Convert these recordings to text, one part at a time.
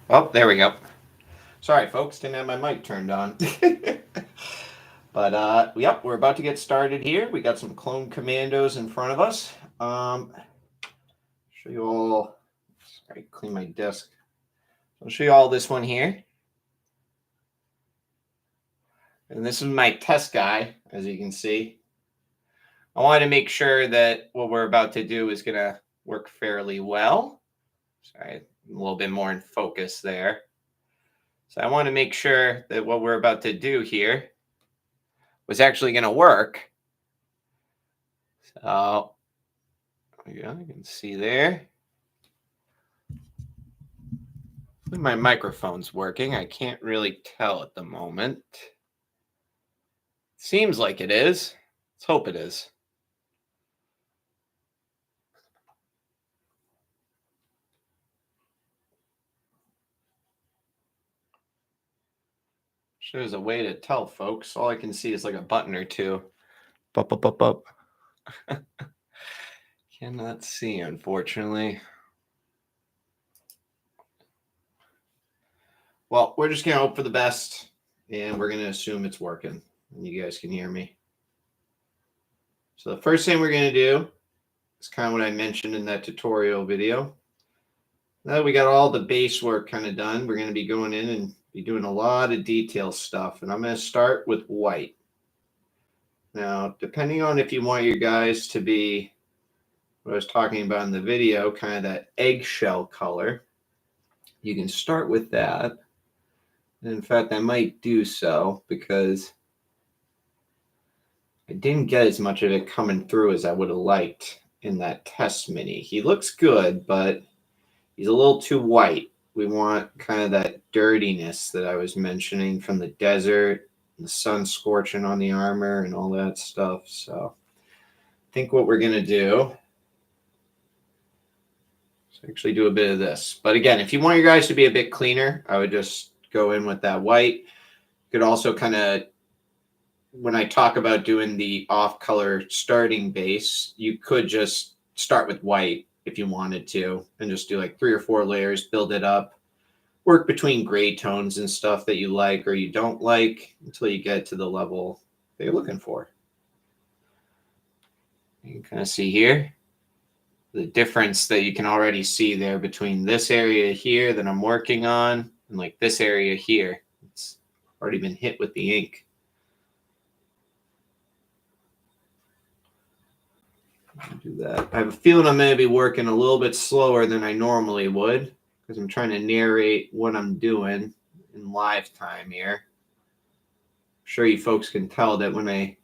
Oh, there we go. Sorry, folks, didn't have my mic turned on. But yep, we're about to get started here. We got some clone commandos in front of us. Show you all. Sorry, clean my desk. I'll show you all this one here. And this is my test guy, as you can see. I wanted to make sure that what we're about to do is going to work fairly well. Sorry, a little bit more in focus there. So I want to make sure that what we're about to do here was actually going to work. So, yeah, you can see there. My microphone's working. I can't really tell at the moment. Seems like it is. Let's hope it is. Sure, there's a way to tell, folks. All I can see is like a button or two. Up. Cannot see, unfortunately. Well, we're just going to hope for the best, and we're going to assume it's working, and you guys can hear me. So the first thing we're going to do is kind of what I mentioned in that tutorial video. Now that we got all the base work kind of done, we're going to be going in and be doing a lot of detail stuff, and I'm going to start with white. Now, depending on if you want your guys to be what I was talking about in the video, kind of that eggshell color, you can start with that. And in fact, I might do so because I didn't get as much of it coming through as I would have liked in that test mini. He looks good, but he's a little too white. We want kind of that dirtiness that I was mentioning from the desert, the sun scorching on the armor and all that stuff. So I think what we're going to do is actually do a bit of this. But again, if you want your guys to be a bit cleaner, I would just go in with that white. You could also kind of, when I talk about doing the off color starting base, you could just start with white if you wanted to and just do like 3 or 4 layers, build it up, work between gray tones and stuff that you like or you don't like until you get to the level that you're looking for. You can kind of see here the difference that you can already see there between this area here that I'm working on and like this area here. It's already been hit with the ink. Do that. I have a feeling I'm going to be working a little bit slower than I normally would because I'm trying to narrate what I'm doing in live time here. I'm sure you folks can tell that when I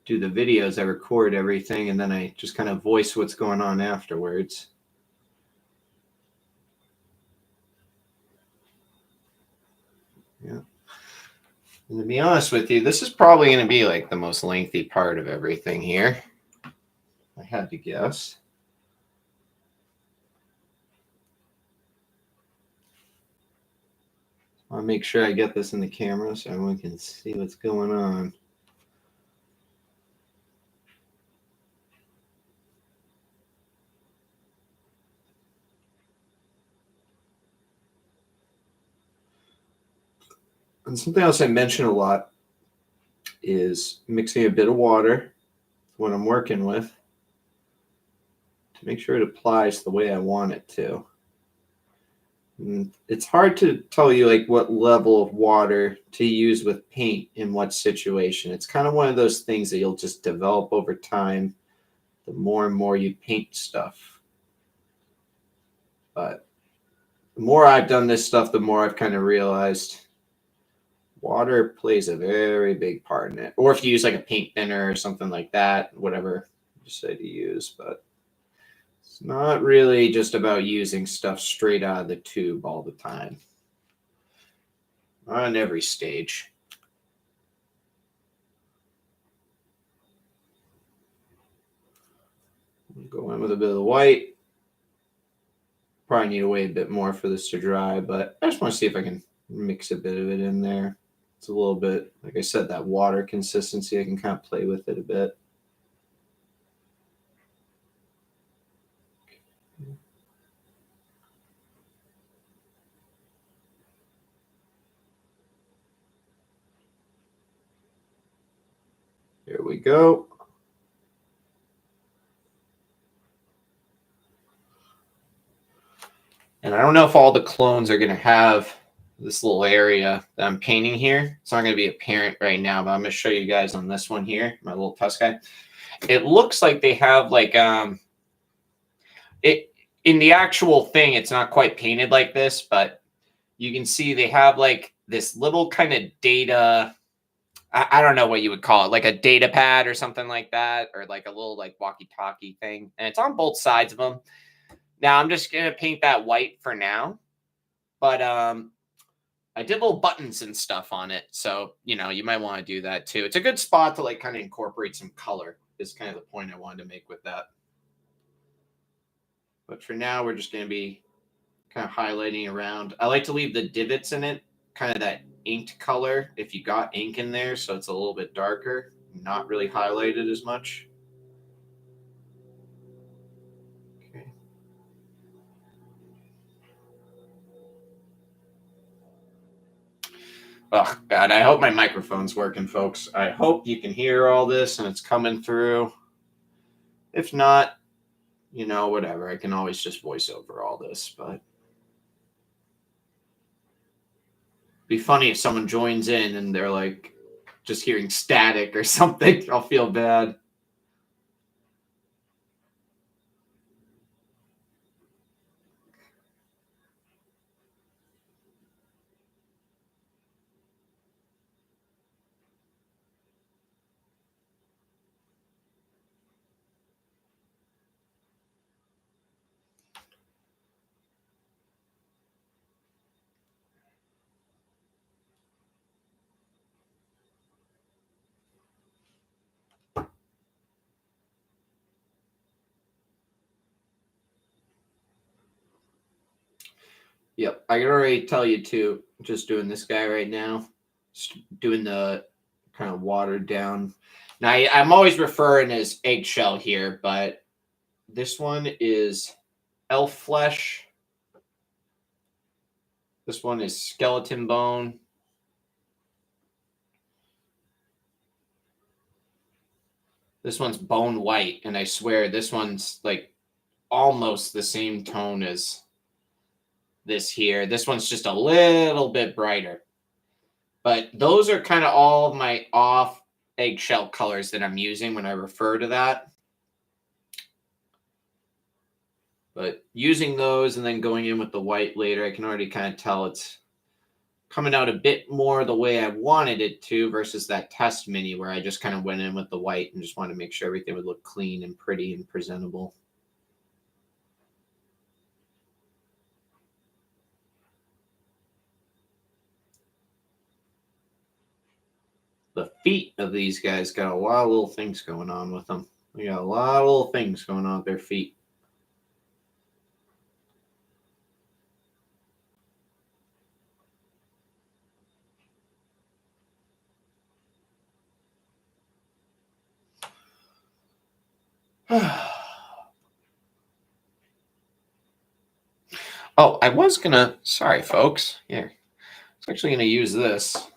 do the videos, I record everything and then I just kind of voice what's going on afterwards. Yeah. And to be honest with you, this is probably going to be like the most lengthy part of everything here. I had to guess. I'll make sure I get this in the camera so everyone can see what's going on. And something else I mention a lot is mixing a bit of water when I'm working with to make sure it applies the way I want it to. And it's hard to tell you like what level of water to use with paint in what situation. It's kind of one of those things that you'll just develop over time the more and more you paint stuff. But the more I've done this stuff, the more I've kind of realized water plays a very big part in it. Or if you use like a paint thinner or something like that, whatever you decide to use. But it's not really just about using stuff straight out of the tube all the time. On every stage. Go in with a bit of the white. Probably need to wait a bit more for this to dry, but I just want to see if I can mix a bit of it in there. It's a little bit, like I said, that water consistency. I can kind of play with it a bit. we go. And I don't know if all the clones are going to have this little area that I'm painting here. It's not going to be apparent right now, but I'm going to show you guys on this one here, my little test guy. It looks like they have like it in the actual thing. It's not quite painted like this, but you can see they have like this little kind of data. I don't know what you would call it, like a data pad or something like that, or like a little like walkie-talkie thing, and it's on both sides of them. Now I'm just gonna paint that white for now, but I did little buttons and stuff on it, so you know you might want to do that too. It's a good spot to like kind of incorporate some color. Is kind of the point I wanted to make with that. But for now, we're just gonna be kind of highlighting around. I like to leave the divots in it, kind of that inked color if you got ink in there, so it's a little bit darker, not really highlighted as much. Okay. Oh God, I hope my microphone's working, folks. I hope you can hear all this and it's coming through. If not, you know, whatever. I can always just voice over all this, but be funny if someone joins in and they're like just hearing static or something. I'll feel bad. Yep, I can already tell you too. Just doing this guy right now, just doing the kind of watered down. Now I'm always referring as eggshell here, but this one is elf flesh. This one is skeleton bone. This one's bone white, and I swear this one's like almost the same tone as this here. This one's just a little bit brighter. But those are kind of all of my off eggshell colors that I'm using when I refer to that. But using those and then going in with the white later, I can already kind of tell it's coming out a bit more the way I wanted it to versus that test mini where I just kind of went in with the white and just wanted to make sure everything would look clean and pretty and presentable. The feet of these guys got a lot of little things going on with them. They got a lot of little things going on with their feet. Oh, I was gonna, sorry folks, here. I was actually gonna use this.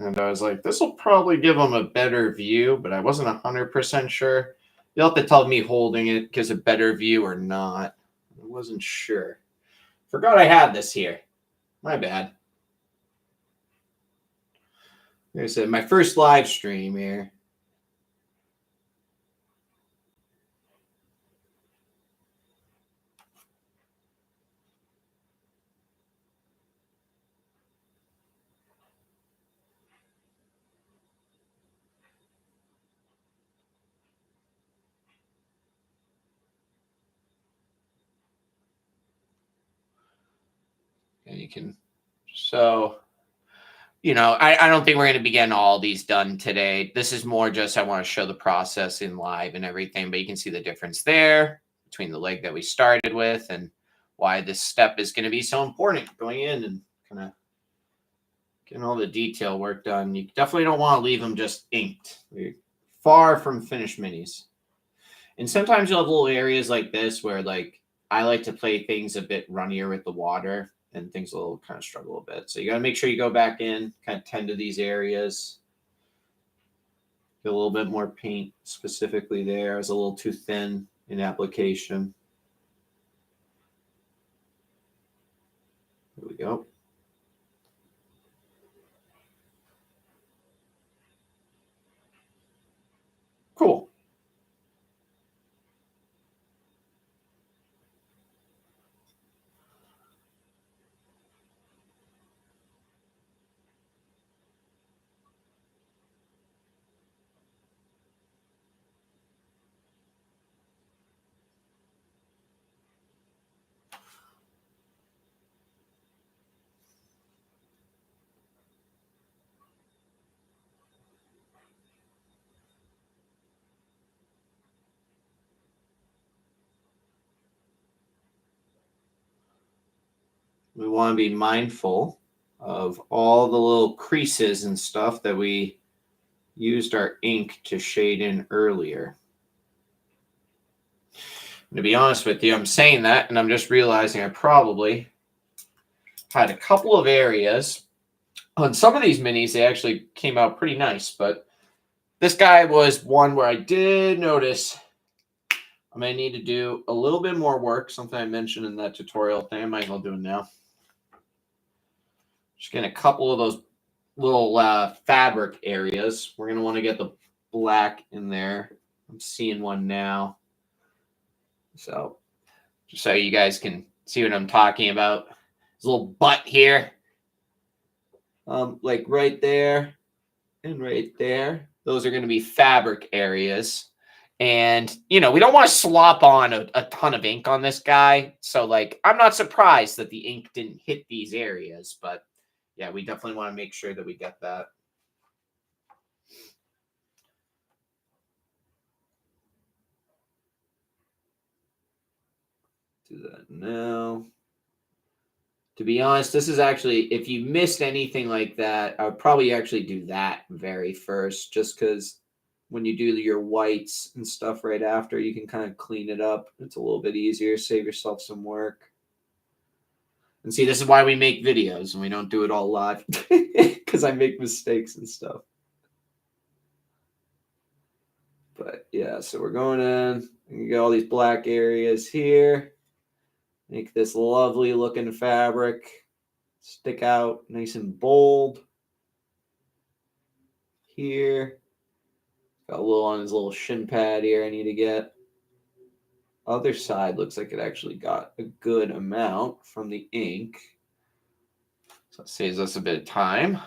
And I was like, this will probably give them a better view, but I wasn't 100% sure. You'll have to tell me holding it gives a better view or not. I wasn't sure. Forgot I had this here. My bad. Like I said, my first live stream here. And you can, so, you know, I don't think we're going to be getting all these done today. This is more just I want to show the process in live and everything, but you can see the difference there between the leg that we started with and why this step is going to be so important going in and kind of getting all the detail work done. You definitely don't want to leave them just inked. They're far from finished minis. And sometimes you'll have little areas like this where like I like to play things a bit runnier with the water and things will kind of struggle a bit. So you got to make sure you go back in, kind of tend to these areas. Get a little bit more paint specifically there. It was a little too thin in application. There we go. Cool. We want to be mindful of all the little creases and stuff that we used our ink to shade in earlier. To be honest with you, I'm saying that and I'm just realizing I probably had a couple of areas on some of these minis. They actually came out pretty nice, but this guy was one where I did notice I may need to do a little bit more work, something I mentioned in that tutorial thing. I might as well do it now. Just getting a couple of those little fabric areas. We're going to want to get the black in there. I'm seeing one now. So just so you guys can see what I'm talking about. This little butt here. Like right there and right there. Those are going to be fabric areas. And, you know, we don't want to slop on a ton of ink on this guy. So, like, I'm not surprised that the ink didn't hit these areas. But, yeah, we definitely want to make sure that we get that. Do that now. To be honest, this is actually, if you missed anything like that, I would probably actually do that very first, just because when you do your whites and stuff right after, you can kind of clean it up. It's a little bit easier, save yourself some work. And see, this is why we make videos and we don't do it all live, because I make mistakes and stuff. But yeah, so we're going in, you got all these black areas here. Make this lovely looking fabric stick out nice and bold. Here. Got a little on his little shin pad here I need to get. Other side looks like it actually got a good amount from the ink. So it saves us a bit of time.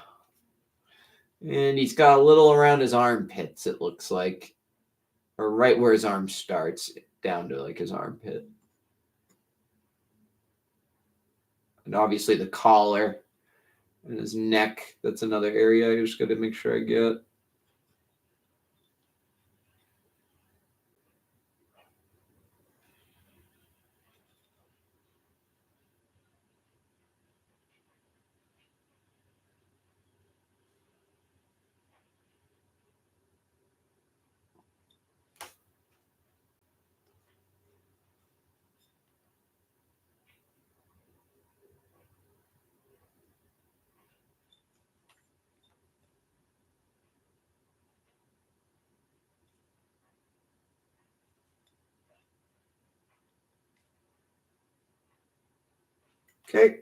And he's got a little around his armpits, it looks like. Or right where his arm starts, down to like his armpit. And obviously the collar and his neck. That's another area I just got to make sure I get. Okay.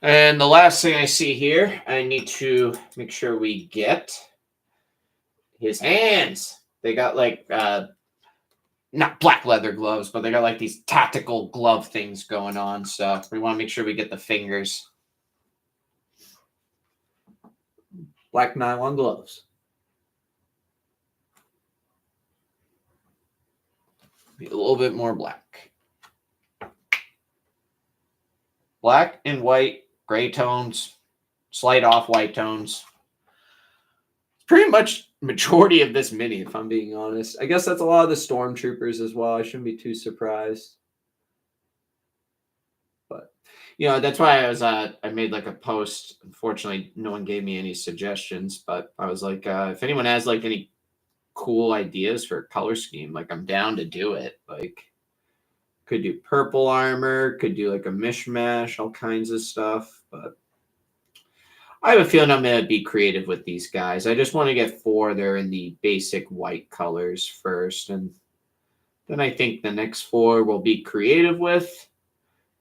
And the last thing I see here, I need to make sure we get his hands. They got like, not black leather gloves, but they got like these tactical glove things going on. So we want to make sure we get the fingers. Black nylon gloves. Be a little bit more black. Black and white, gray tones, slight off-white tones. Pretty much majority of this mini, if I'm being honest. I guess that's a lot of the stormtroopers as well. I shouldn't be too surprised. But, you know, that's why I made like a post. Unfortunately, no one gave me any suggestions, but I was like, if anyone has like any cool ideas for a color scheme, like I'm down to do it. Like, could do purple armor, could do like a mishmash, all kinds of stuff. But I have a feeling I'm going to be creative with these guys. I just want to get 4 there in the basic white colors first. And then I think the next 4 we'll be creative with.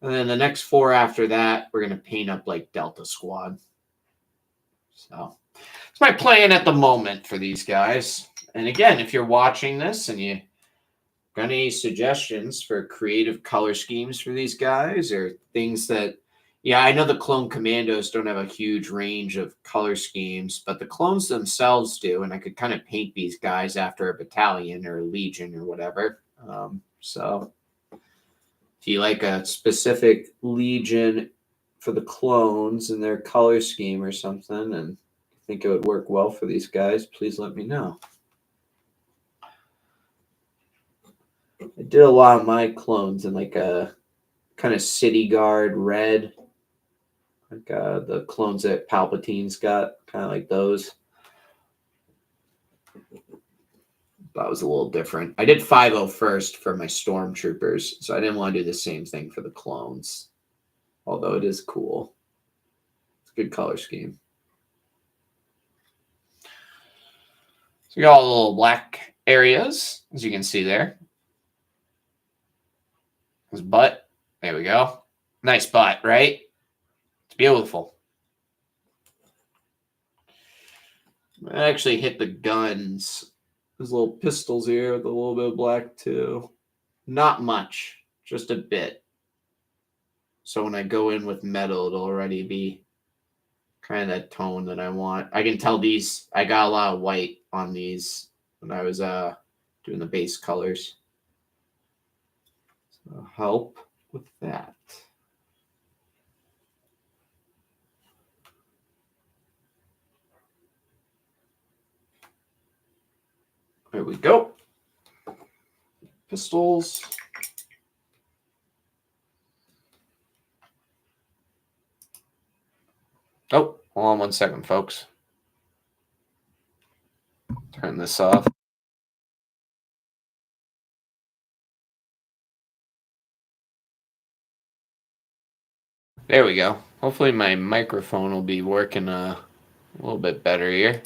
And then the next 4 after that, we're going to paint up like Delta Squad. So it's my plan at the moment for these guys. And again, if you're watching this and you got any suggestions for creative color schemes for these guys or things that, yeah, I know the clone commandos don't have a huge range of color schemes, but the clones themselves do. And I could kind of paint these guys after a battalion or a legion or whatever. So if you like a specific legion for the clones and their color scheme or something, and think it would work well for these guys, please let me know. I did a lot of my clones in like a kind of city guard red, like the clones that Palpatine's got, kind of like those. That was a little different. I did 5.0 first for my stormtroopers, so I didn't want to do the same thing for the clones, although it is cool. It's a good color scheme. So we got all the little black areas, as you can see there. His butt. There we go. Nice butt, right? It's beautiful. I actually hit the guns. There's little pistols here with a little bit of black too. Not much, just a bit. So when I go in with metal, it'll already be kind of that tone that I want. I can tell these, I got a lot of white on these when I was doing the base colors. So help with that. There we go. Pistols. Oh, hold on 1 second, folks. Turn this off. There we go. Hopefully my microphone will be working a little bit better here.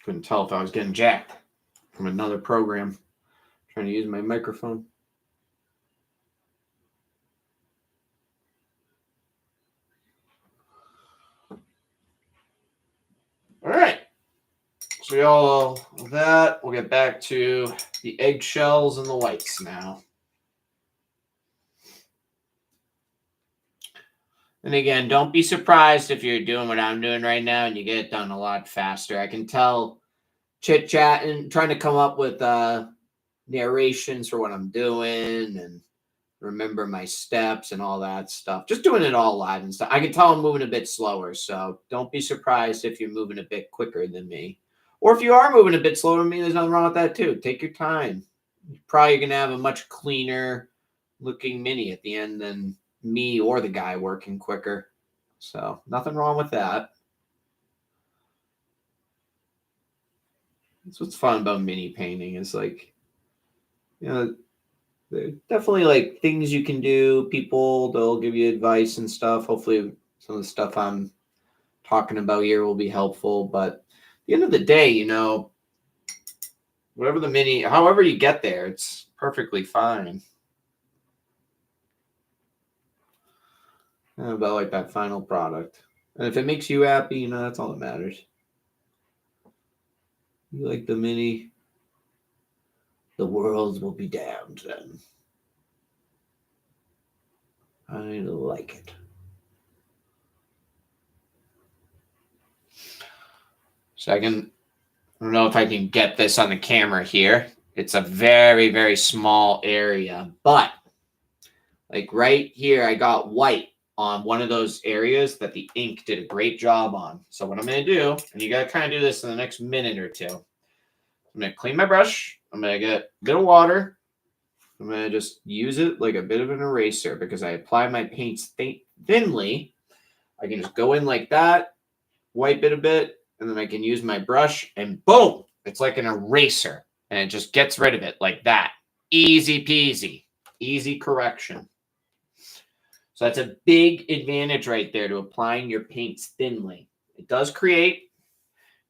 Couldn't tell if I was getting jacked from another program trying to use my microphone. All right. So we all that. We'll get back to the eggshells and the whites now. And again, don't be surprised if you're doing what I'm doing right now and you get it done a lot faster. I can tell chit-chatting, trying to come up with narrations for what I'm doing and remember my steps and all that stuff. Just doing it all live and stuff. I can tell I'm moving a bit slower, so don't be surprised if you're moving a bit quicker than me. Or if you are moving a bit slower than me, there's nothing wrong with that too. Take your time. You're probably going to have a much cleaner looking mini at the end than me or the guy working quicker. So nothing wrong with that. That's what's fun about mini painting is like, you know, they're definitely like things you can do. People, they'll give you advice and stuff. Hopefully some of the stuff I'm talking about here will be helpful. But at the end of the day, you know, whatever the mini, however you get there, it's perfectly fine. About like that final product. And if it makes you happy, you know, that's all that matters. You like the mini, the world will be damned then. I like it. So I don't know if I can get this on the camera here. It's a very, very small area, but like right here, I got white on one of those areas that the ink did a great job on. So what I'm going to do, and you got to kind of do this in the next minute or two, I'm going to clean my brush. I'm going to get a bit of water. I'm going to just use it like a bit of an eraser because I apply my paints thinly. I can just go in like that, wipe it a bit, and then I can use my brush and boom, it's like an eraser and it just gets rid of it like that. Easy peasy. Easy correction. So that's a big advantage right there to applying your paints thinly. It does create,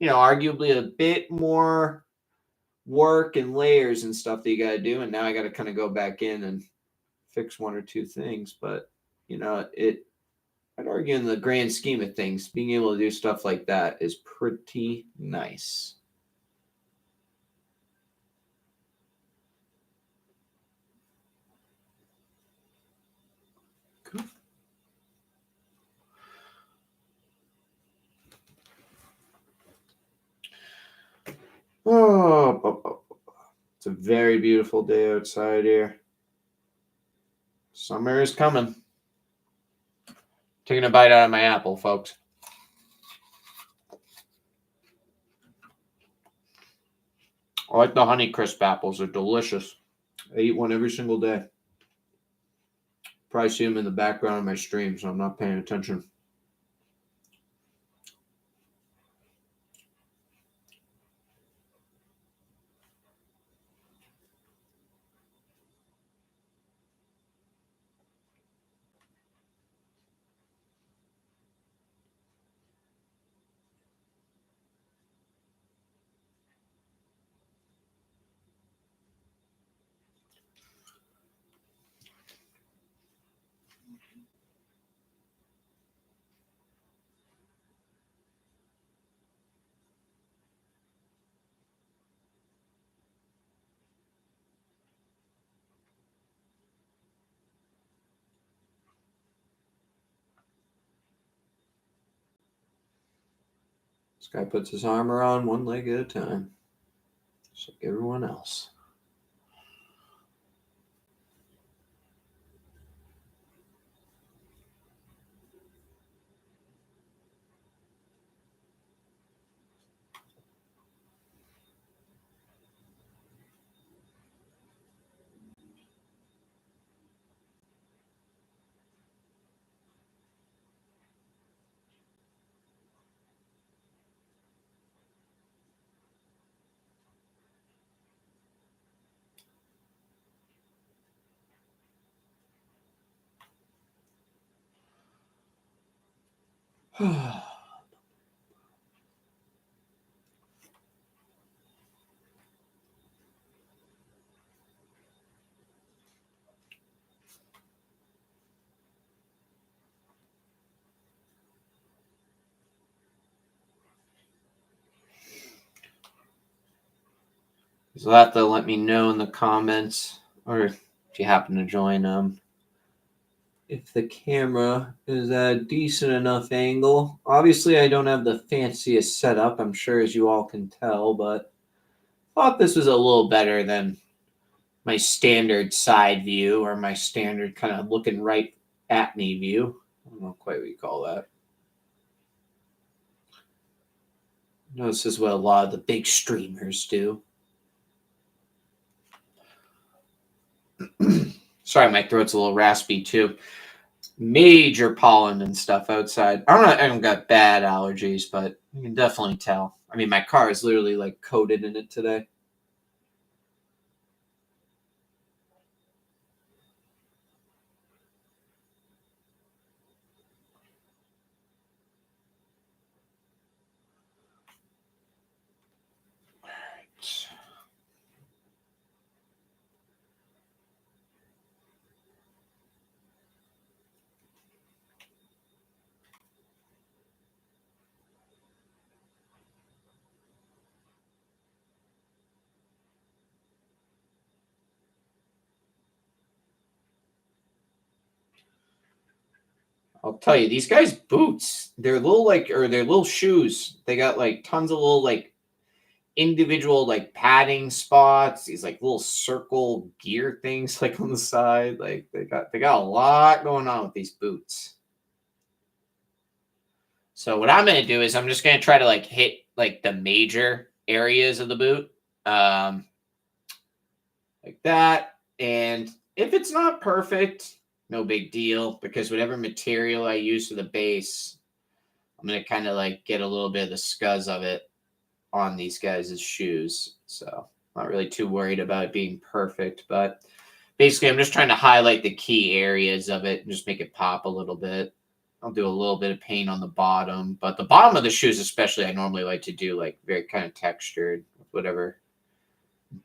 arguably a bit more work and layers and stuff that you got to do. And now I got to kind of go back in and fix one or two things. But, I'd argue in the grand scheme of things, being able to do stuff like that is pretty nice. Cool. Oh, it's a very beautiful day outside here. Summer is coming. Taking a bite out of my apple, folks. I like the Honeycrisp apples. They're delicious. I eat one every single day. Probably see them in the background of my stream, so I'm not paying attention. This guy puts his armor on one leg at a time, just like everyone else. So you'll have to let me know in the comments, or if you happen to join, if the camera is at a decent enough angle. Obviously, I don't have the fanciest setup, I'm sure, as you all can tell, but I thought this was a little better than my standard side view or my standard kind of looking right at me view. I don't know quite what you call that. This is what a lot of the big streamers do. Sorry, my throat's a little raspy too. Major pollen and stuff outside. I don't got bad allergies, but you can definitely tell. I mean, my car is literally like coated in it today. All right. I'll tell you, these guys' boots, they're little shoes. They got like tons of little like individual like padding spots, these like little circle gear things like on the side. Like they got a lot going on with these boots. So what I'm gonna do is I'm just gonna try to like hit like the major areas of the boot. Like that. And if it's not perfect, no big deal, because whatever material I use for the base, I'm going to kind of like get a little bit of the scuzz of it on these guys' shoes. So Not really too worried about it being perfect, but basically I'm just trying to highlight the key areas of it and just make it pop a little bit. I'll do a little bit of paint on the bottom, but the bottom of the shoes especially I normally like to do like very kind of textured with whatever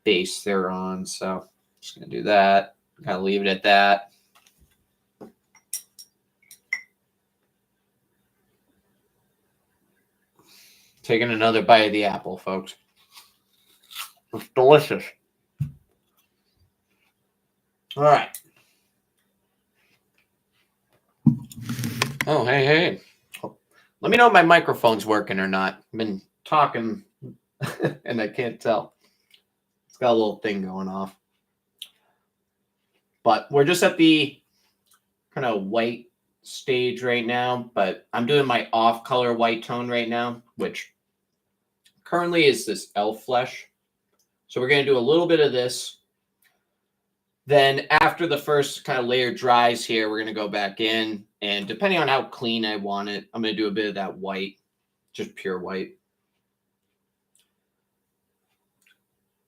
base they're on. So just going to do that. Kind of leave it at that. Taking another bite of the apple, folks. It's delicious. All right. Oh, hey. Let me know if my microphone's working or not. I've been talking and I can't tell. It's got a little thing going off. But we're just at the kind of white stage right now, but I'm doing my off-color white tone right now, which currently is this elf flesh. So we're going to do a little bit of this. Then after the first kind of layer dries here, we're going to go back in. And depending on how clean I want it, I'm going to do a bit of that white, just pure white.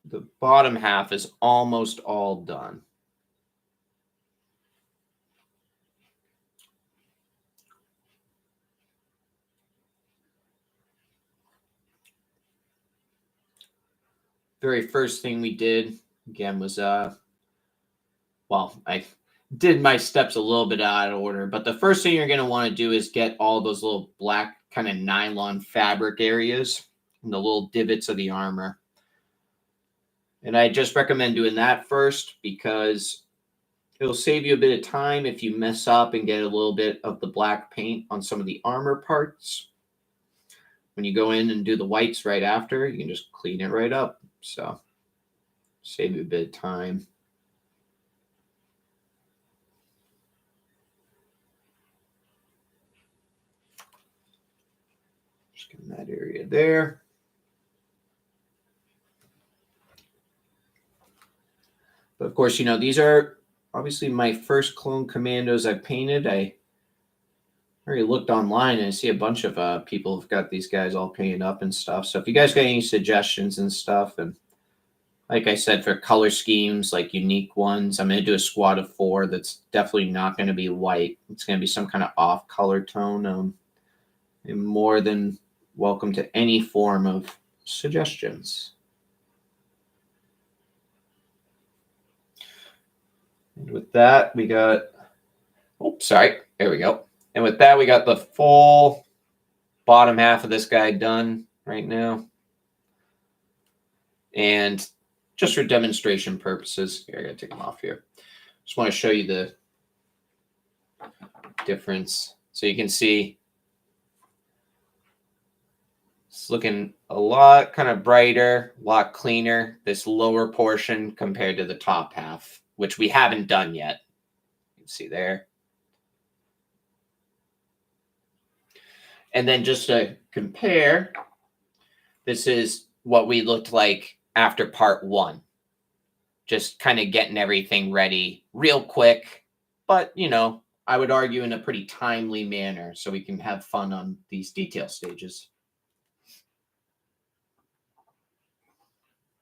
The bottom half is almost all done. Very first thing we did, again, was, well, I did my steps a little bit out of order, but the first thing you're going to want to do is get all those little black kind of nylon fabric areas and the little divots of the armor. And I just recommend doing that first because it'll save you a bit of time if you mess up and get a little bit of the black paint on some of the armor parts. When you go in and do the whites right after, you can just clean it right up. So save you a bit of time. Just get in that area there. But of course, you know, these are obviously my first clone Commandos I've painted. I already looked online and I see a bunch of people have got these guys all painted up and stuff. So if you guys got any suggestions and stuff, and like I said, for color schemes, like unique ones, I'm going to do a squad of 4 that's definitely not going to be white. It's going to be some kind of off color tone. I'm more than welcome to any form of suggestions. And with that, we got, there we go. And with that, we got the full bottom half of this guy done right now. And just for demonstration purposes, here, I gotta take them off here. Just want to show you the difference. So you can see it's looking a lot kind of brighter, a lot cleaner, this lower portion compared to the top half, which we haven't done yet. You can see there. And then just to compare, this is what we looked like after part 1. Just kind of getting everything ready real quick, but, you know, I would argue in a pretty timely manner so we can have fun on these detail stages.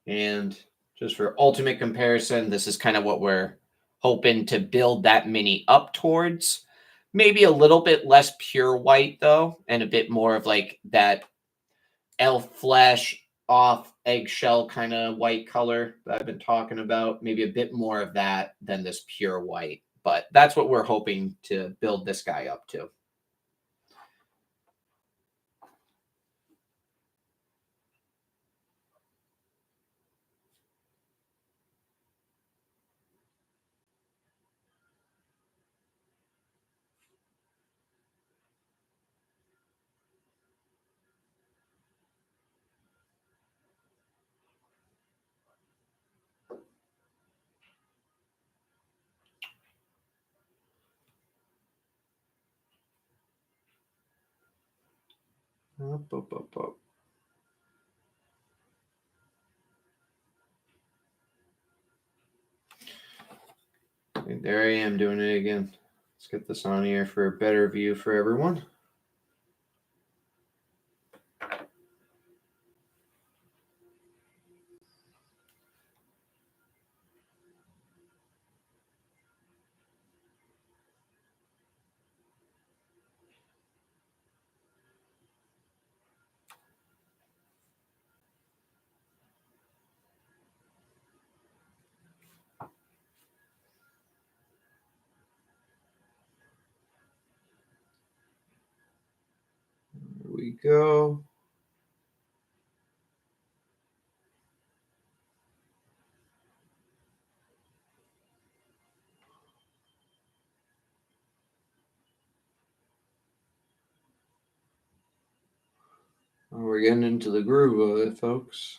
And just for ultimate comparison, this is kind of what we're hoping to build that mini up towards. Maybe a little bit less pure white, though, and a bit more of like that elf flesh off eggshell kind of white color that I've been talking about. Maybe a bit more of that than this pure white. But that's what we're hoping to build this guy up to. Up. And there I am doing it again. Let's get this on here for a better view for everyone. we go. We're getting into the groove of it, folks.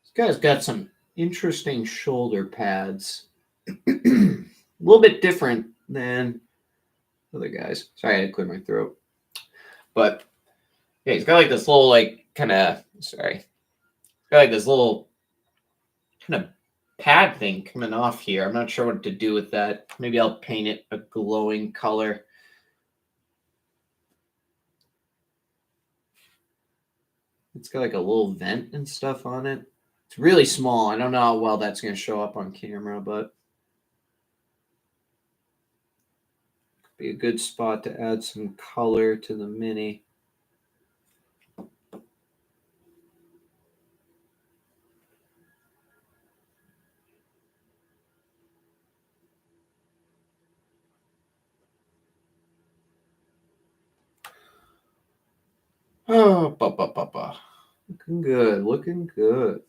This guy's got some interesting shoulder pads. A little bit different than other guys. Sorry, I had to clear my throat. But yeah, he's got like this little this little kind of pad thing coming off here. I'm not sure what to do with that. Maybe I'll paint it a glowing color. It's got like a little vent and stuff on it. It's really small. I don't know how well that's going to show up on camera, but could be a good spot to add some color to the Mini. Oh, looking good, looking good.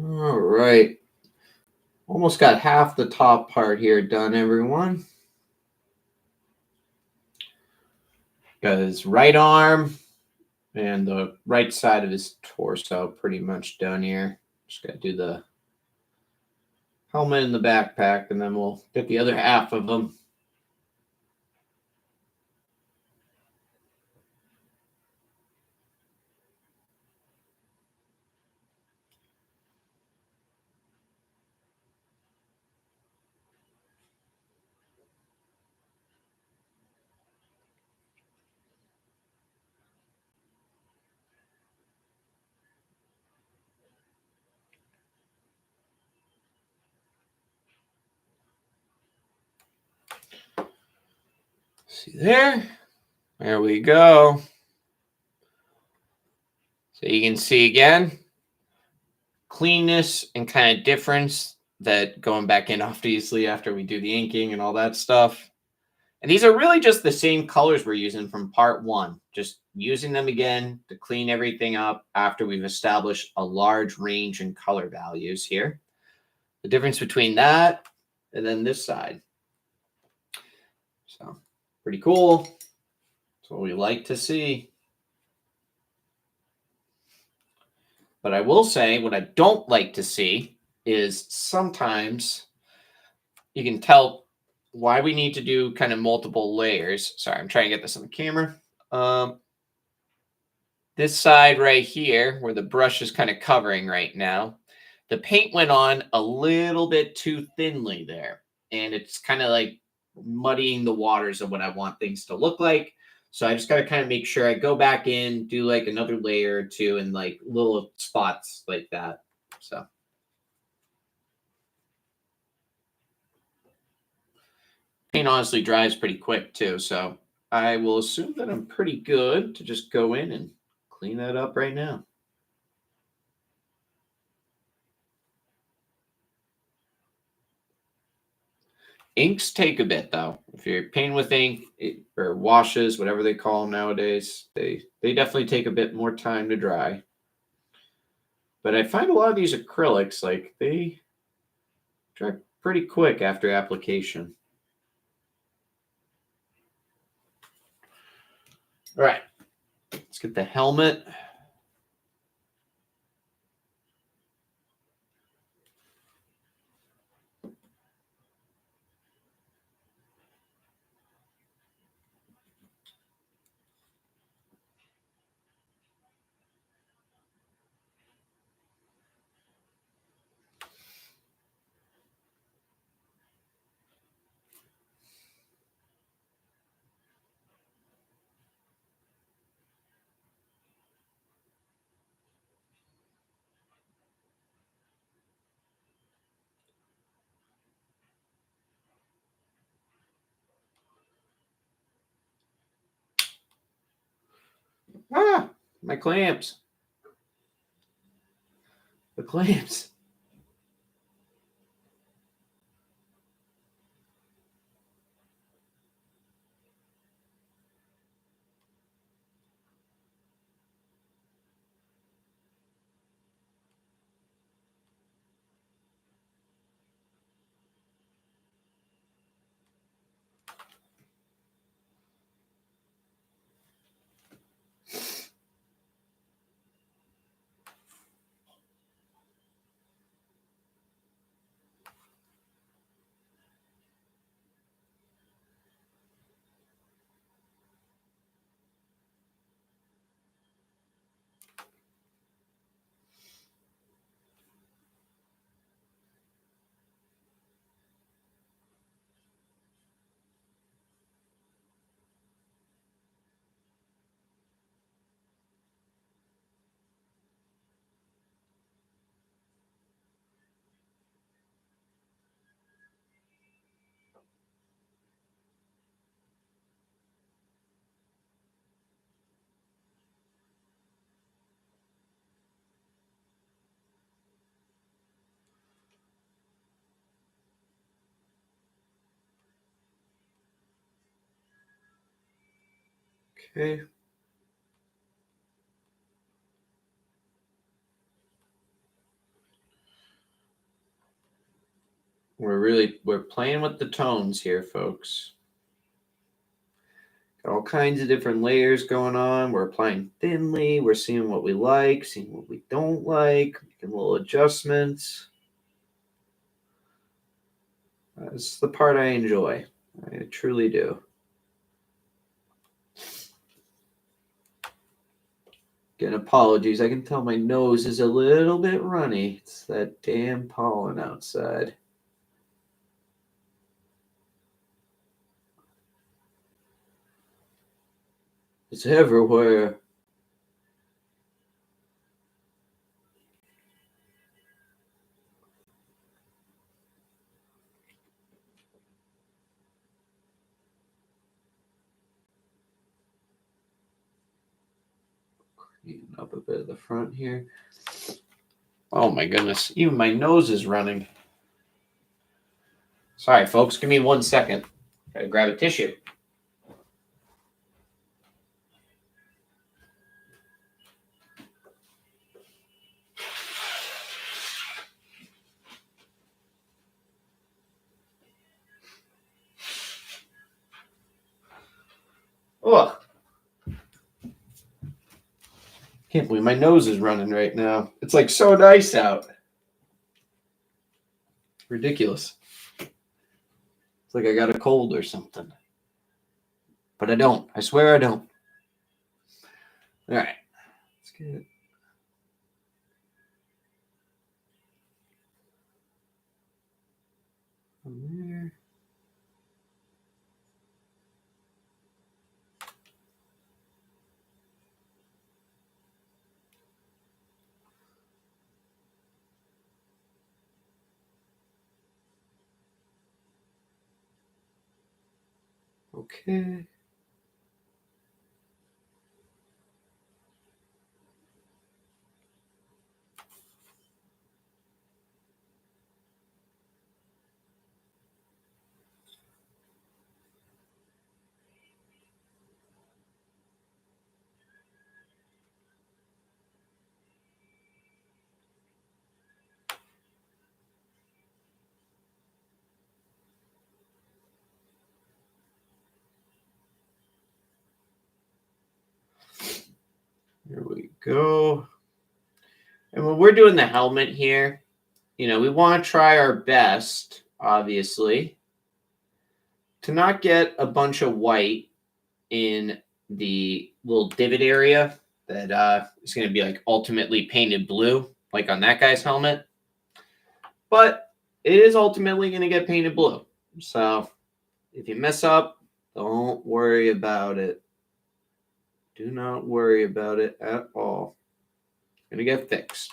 All right. Almost got half the top part here done, everyone. Got his right arm and the right side of his torso pretty much done here. Just got to do the helmet and the backpack, and then we'll get the other half of them. See there? There we go. So you can see again, cleanness and kind of difference that going back in obviously after we do the inking and all that stuff. And these are really just the same colors we're using from part one, just using them again to clean everything up after we've established a large range in color values here. The difference between that and then this side. So pretty cool. That's what we like to see. But I will say what I don't like to see is sometimes you can tell why we need to do kind of multiple layers. Sorry, I'm trying to get this on the camera. This side right here, where the brush is kind of covering right now, the paint went on a little bit too thinly there. And it's kind of like muddying the waters of what I want things to look like. So I just got to kind of make sure I go back in, do like another layer or two and like little spots like that. So. Paint honestly dries pretty quick too. So I will assume that I'm pretty good to just go in and clean that up right now. Inks take a bit though. If you're painting with ink or washes, whatever they call them nowadays, they definitely take a bit more time to dry. But I find a lot of these acrylics, like they dry pretty quick after application. All right, let's get the helmet. Ah, my clamps. The clamps. Okay. We're playing with the tones here, folks. Got all kinds of different layers going on. We're applying thinly. We're seeing what we like, seeing what we don't like, making little adjustments. That's the part I enjoy. I truly do. Again, apologies. I can tell my nose is a little bit runny. It's that damn pollen outside. It's everywhere. Clean up a bit of the front here. Oh my goodness. Even my nose is running. Sorry, folks. Give me 1 second. Gotta grab a tissue. Ugh. Can't believe my nose is running right now. It's like so nice out. Ridiculous. It's like I got a cold or something. But I don't. I swear I don't. All right. Let's get it. From there. Okay. Here we go. And when we're doing the helmet here, we want to try our best, obviously, to not get a bunch of white in the little divot area that is going to be like ultimately painted blue, like on that guy's helmet. But it is ultimately going to get painted blue. So if you mess up, don't worry about it. Do not worry about it at all. It's going to get fixed.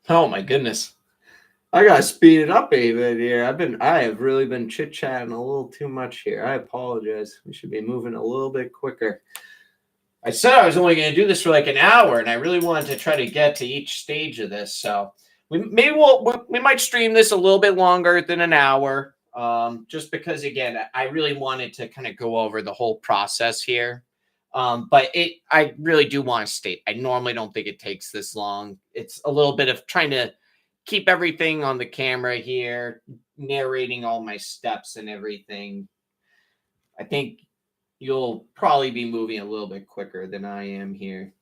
Oh my goodness. I gotta speed it up a bit here. I have really been chit-chatting a little too much here. I apologize. We should be moving a little bit quicker. I said I was only going to do this for like an hour, and I really wanted to try to get to each stage of this. So we might stream this a little bit longer than an hour, just because again I really wanted to kind of go over the whole process here. But I really do want to state I normally don't think it takes this long. It's a little bit of trying to keep everything on the camera here, narrating all my steps and everything. I think you'll probably be moving a little bit quicker than I am here.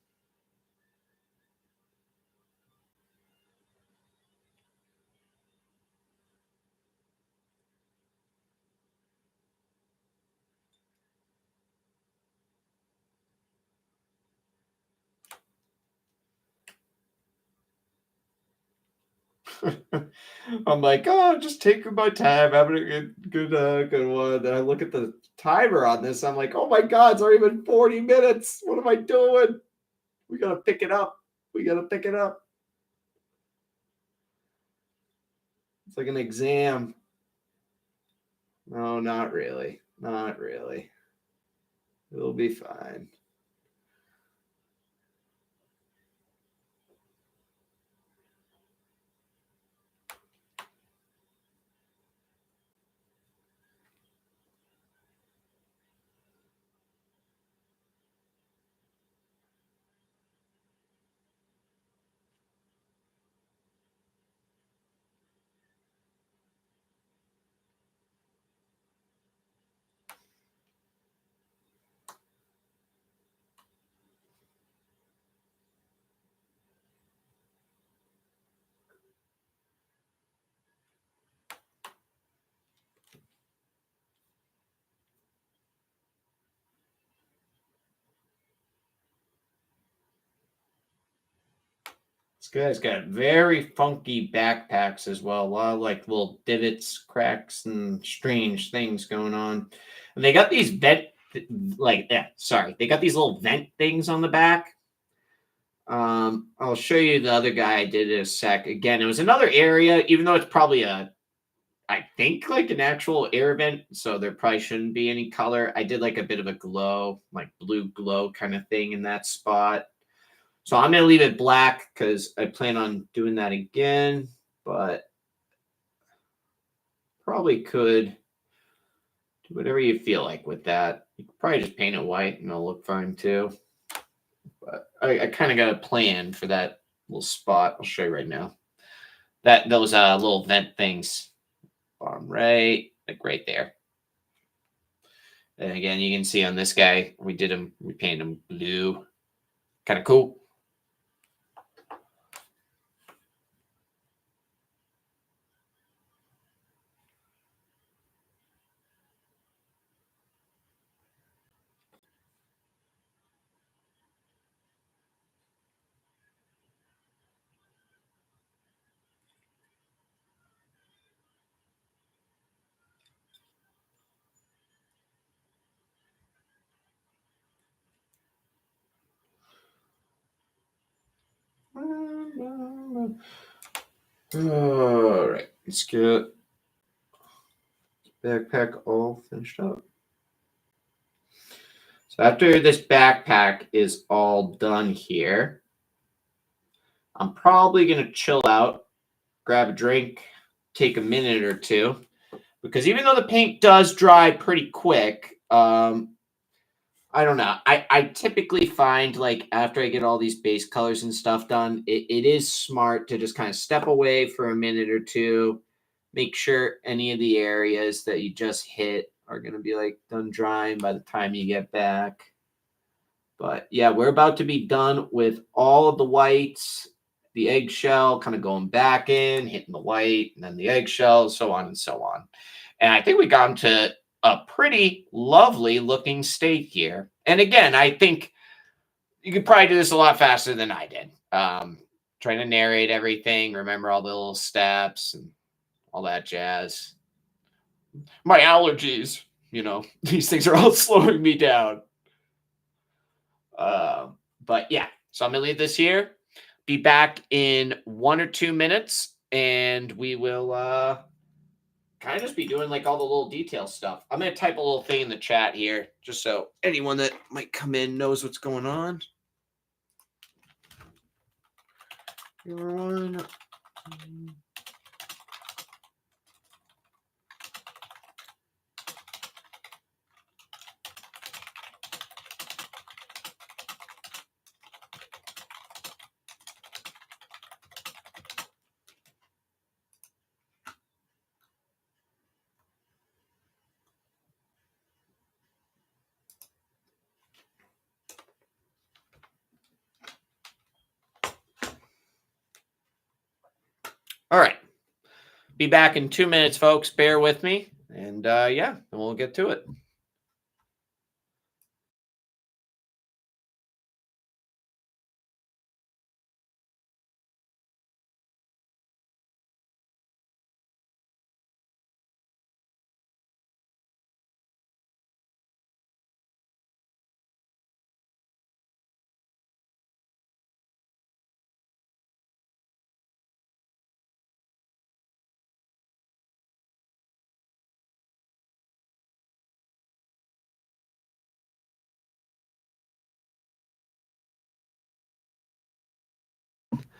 I'm like, oh, just taking my time, having a good one. Then I look at the timer on this. I'm like, oh my God, it's already been 40 minutes. What am I doing? We gotta pick it up. We gotta pick it up. It's like an exam. No, not really. Not really. It'll be fine. This guy's got very funky backpacks as well. A lot of like little divots, cracks, and strange things going on. And they got these they got these little vent things on the back. I'll show you the other guy I did in a sec. Again, it was another area, even though it's probably a I think like an actual air vent, so there probably shouldn't be any color. I did like a bit of a glow, like blue glow kind of thing in that spot. So I'm gonna leave it black because I plan on doing that again, but probably could do whatever you feel like with that. You could probably just paint it white and it'll look fine too. But I kind of got a plan for that little spot. I'll show you right now. Those little vent things, bottom right, like right there. And again, you can see on this guy, we painted him blue. Kind of cool. All right, let's get backpack all finished up. So after this backpack is all done here, I'm probably going to chill out, grab a drink, take a minute or two, because even though the paint does dry pretty quick, I don't know. I typically find like after I get all these base colors and stuff done, it is smart to just kind of step away for a minute or two, make sure any of the areas that you just hit are going to be like done drying by the time you get back. But yeah, we're about to be done with all of the whites, the eggshell kind of going back in, hitting the white, and then the eggshell, so on and so on. And I think we got into a pretty lovely looking state here. And again, I think you could probably do this a lot faster than I did. Trying to narrate everything, remember all the little steps and all that jazz. My allergies, these things are all slowing me down. But yeah, so I'm gonna leave this here. Be back in 1 or 2 minutes, and we will kind of just be doing like all the little detail stuff. I'm gonna type a little thing in the chat here, just so anyone that might come in knows what's going on. Everyone. All right. Be back in 2 minutes, folks. Bear with me. And yeah, we'll get to it.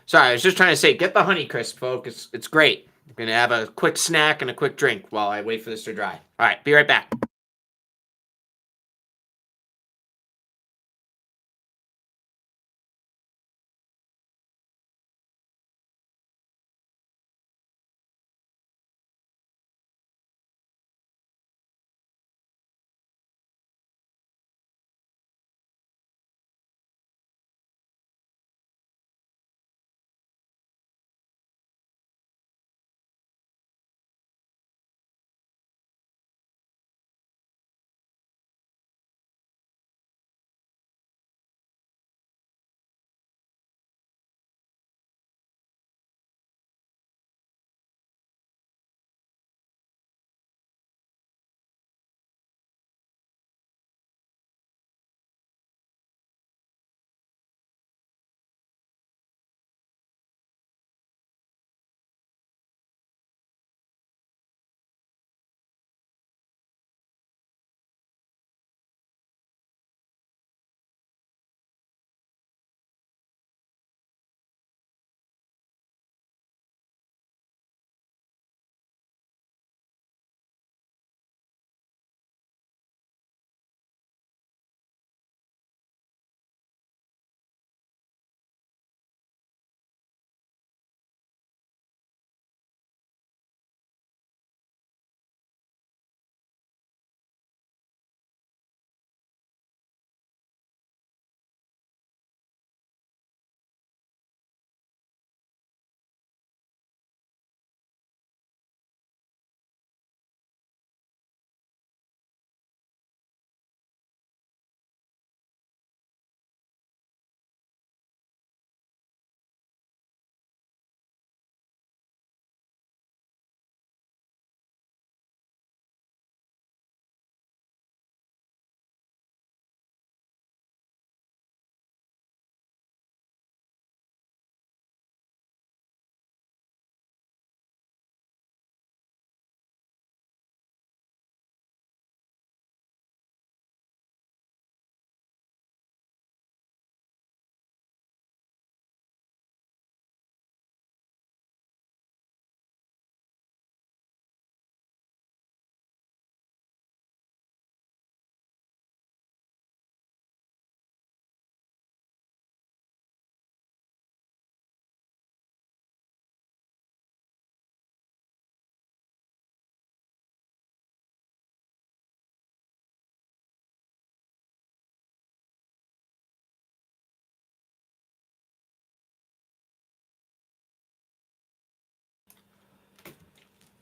Sorry, I was just trying to say, get the Honeycrisp, folks. It's great. I'm going to have a quick snack and a quick drink while I wait for this to dry. All right, be right back.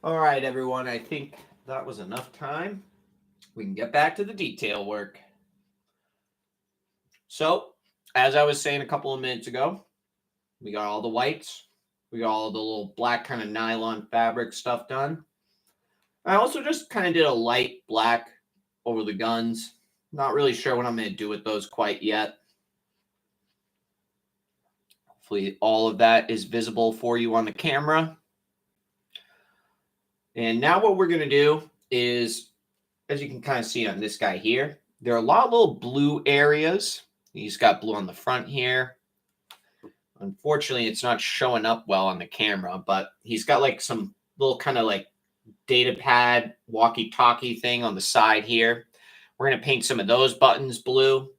All right, everyone. I think that was enough time. We can get back to the detail work. So, as I was saying a couple of minutes ago, we got all the whites. We got all the little black kind of nylon fabric stuff done. I also just kind of did a light black over the guns. Not really sure what I'm going to do with those quite yet. Hopefully all of that is visible for you on the camera. And now what we're going to do is, as you can kind of see on this guy here, there are a lot of little blue areas. He's got blue on the front here. Unfortunately, it's not showing up well on the camera, but he's got like some little kind of like data pad walkie-talkie thing on the side here. We're going to paint some of those buttons blue.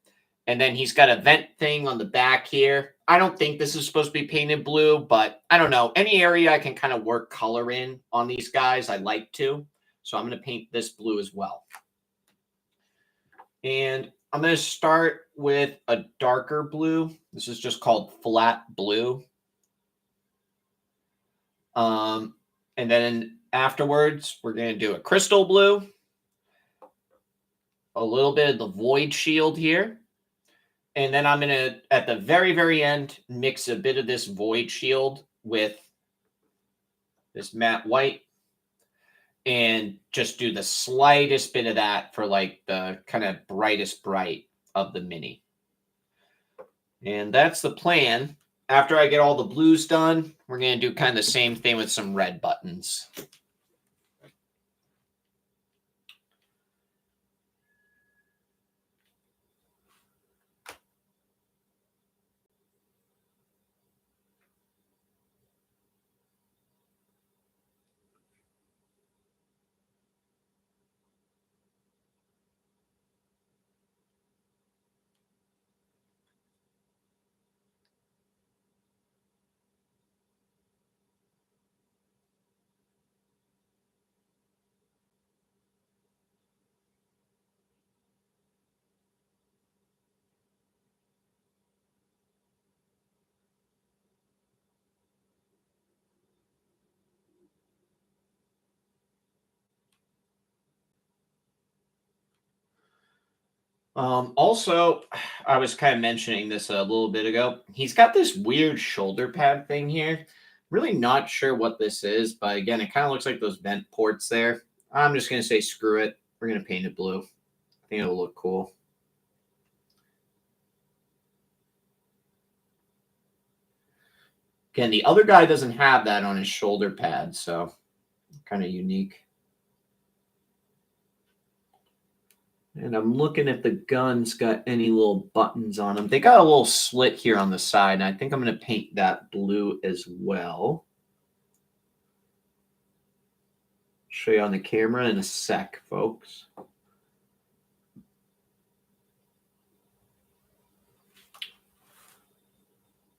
And then he's got a vent thing on the back here. I don't think this is supposed to be painted blue, but I don't know. Any area I can kind of work color in on these guys, I like to. So I'm going to paint this blue as well. And I'm going to start with a darker blue. This is just called flat blue. And then afterwards, we're going to do a crystal blue. A little bit of the void shield here. And then I'm going to, at the very, very end, mix a bit of this void shield with this matte white. And just do the slightest bit of that for like the kind of brightest bright of the mini. And that's the plan. After I get all the blues done, we're going to do kind of the same thing with some red buttons. Also, I was kind of mentioning this a little bit ago. He's got this weird shoulder pad thing here. Really not sure what this is, but again, it kind of looks like those vent ports there. I'm just going to say screw it. We're going to paint it blue. I think it'll look cool. Again, the other guy doesn't have that on his shoulder pad, so kind of unique. And I'm looking if the gun's got any little buttons on them. They got a little slit here on the side, and I think I'm going to paint that blue as well. Show you on the camera in a sec, folks.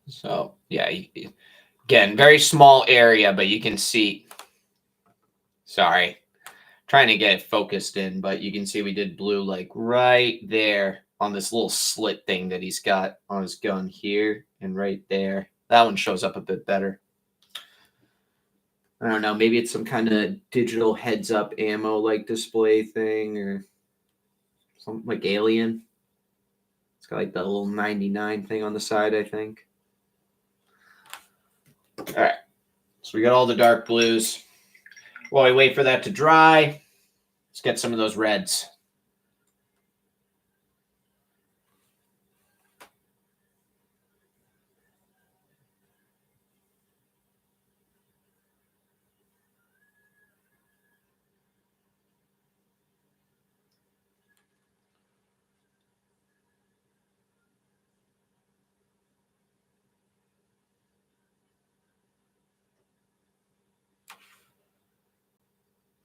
So, yeah, again, very small area, but you can see. Sorry. Trying to get it focused in, but you can see we did blue like right there on this little slit thing that he's got on his gun here and right there. That one shows up a bit better. I don't know, maybe it's some kind of digital heads-up ammo like display thing or something like Alien. It's got like that little 99 thing on the side, I think. All right, so we got all the dark blues. While we wait for that to dry, let's get some of those reds.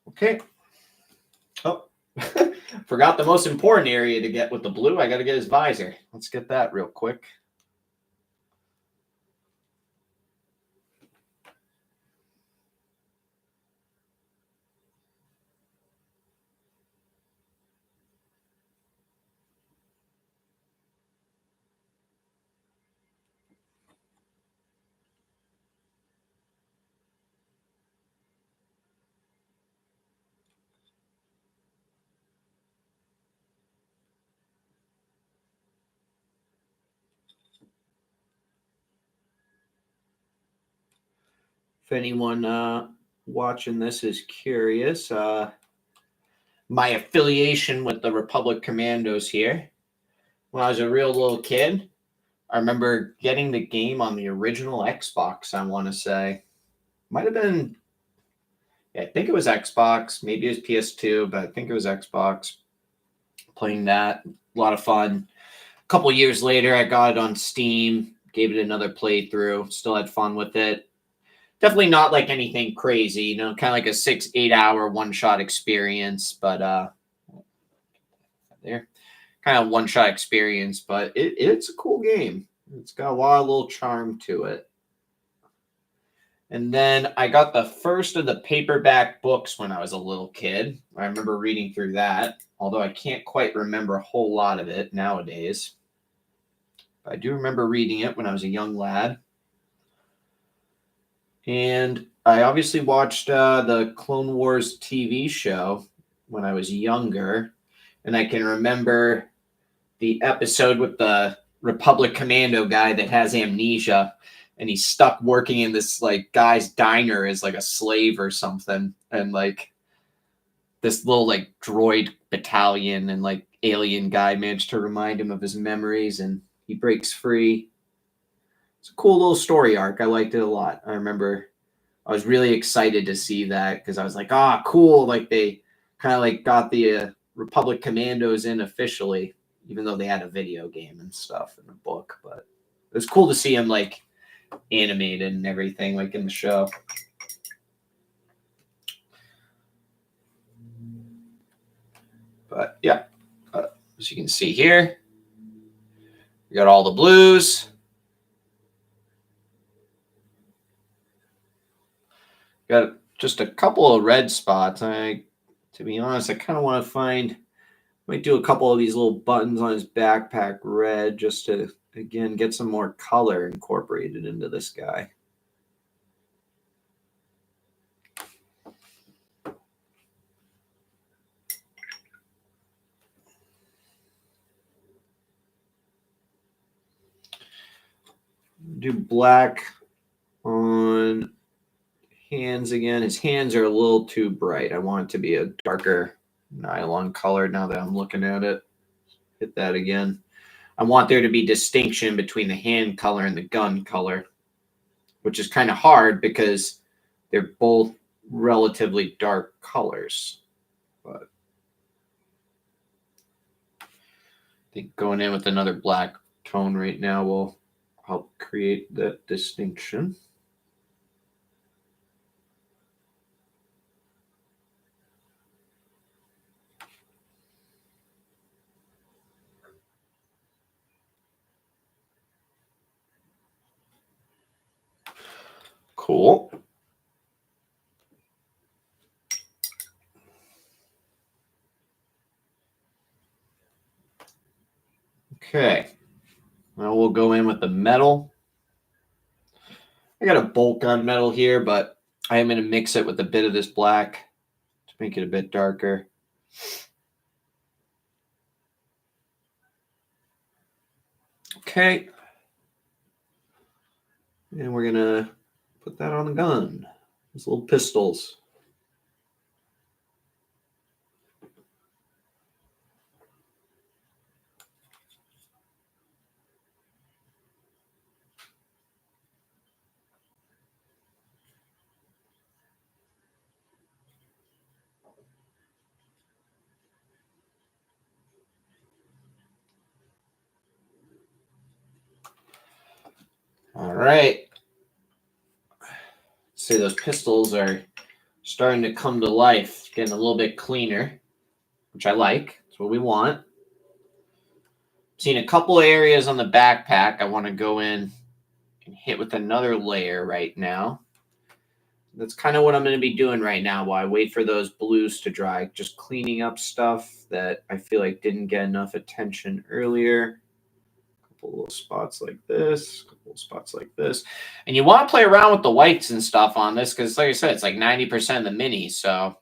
Okay. Oh, forgot the most important area to get with the blue. I got to get his visor. Let's get that real quick. if anyone watching this is curious, my affiliation with the Republic Commandos here. When I was a real little kid, I remember getting the game on the original Xbox, I want to say. Might have been, yeah, I think it was Xbox. Maybe it was PS2, but I think it was Xbox. Playing that, a lot of fun. A couple years later, I got it on Steam, gave it another playthrough, still had fun with it. Definitely not like anything crazy, kind of like a 6-8 hour one-shot experience, but there. Kind of one-shot experience, but it's a cool game. It's got a lot of little charm to it. And then I got the first of the paperback books when I was a little kid. I remember reading through that, although I can't quite remember a whole lot of it nowadays. But I do remember reading it when I was a young lad. And I obviously watched the Clone Wars TV show when I was younger. And I can remember the episode with the Republic Commando guy that has amnesia. And he's stuck working in this like guy's diner as like a slave or something. And like this little like droid battalion and like alien guy managed to remind him of his memories and he breaks free. It's a cool little story arc. I liked it a lot. I remember I was really excited to see that because I was like, cool. Like they kind of like got the Republic Commandos in officially, even though they had a video game and stuff in the book. But it was cool to see him like animated and everything like in the show. But yeah, as you can see here, we got all the blues. Got just a couple of red spots. To be honest, I kind of want to might do a couple of these little buttons on his backpack red just to, again, get some more color incorporated into this guy. Do black on hands again. His hands are a little too bright. I want it to be a darker nylon color now that I'm looking at it. Hit that again. I want there to be distinction between the hand color and the gun color, which is kind of hard because they're both relatively dark colors. But I think going in with another black tone right now will help create that distinction. Cool. Okay. Now we'll go in with the metal. I got a bolt gun metal here, but I am going to mix it with a bit of this black to make it a bit darker. Okay. And we're going to put that on the gun. These little pistols. All right. See, those pistols are starting to come to life, getting a little bit cleaner, which I like. That's what we want. Seen a couple of areas on the backpack I want to go in and hit with another layer right now. That's kind of what I'm going to be doing right now while I wait for those blues to dry. Just cleaning up stuff that I feel like didn't get enough attention earlier. A couple little spots like this, a couple of spots like this. And you want to play around with the whites and stuff on this because, like I said, it's like 90% of the mini. So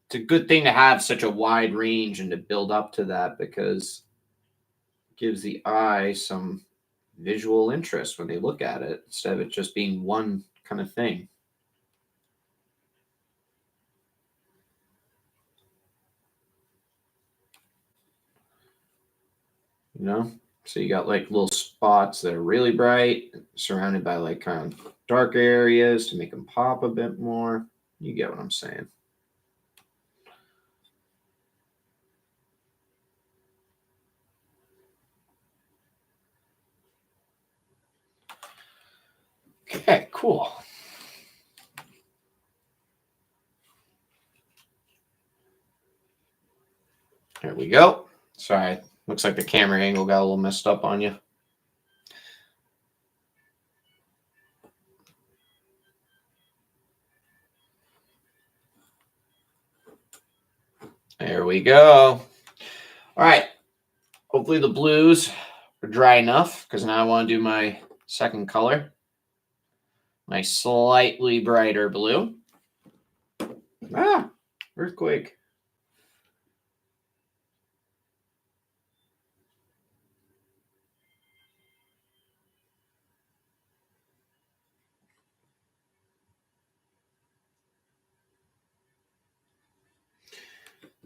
it's a good thing to have such a wide range and to build up to that because it gives the eye some visual interest when they look at it instead of it just being one kind of thing. You know, so you got like little spots that are really bright, surrounded by like kind of darker areas to make them pop a bit more. You get what I'm saying. Okay, cool. There we go. Sorry, looks like the camera angle got a little messed up on you. There we go. All right. Hopefully the blues are dry enough because now I want to do my second color. My slightly brighter blue. Ah, earthquake.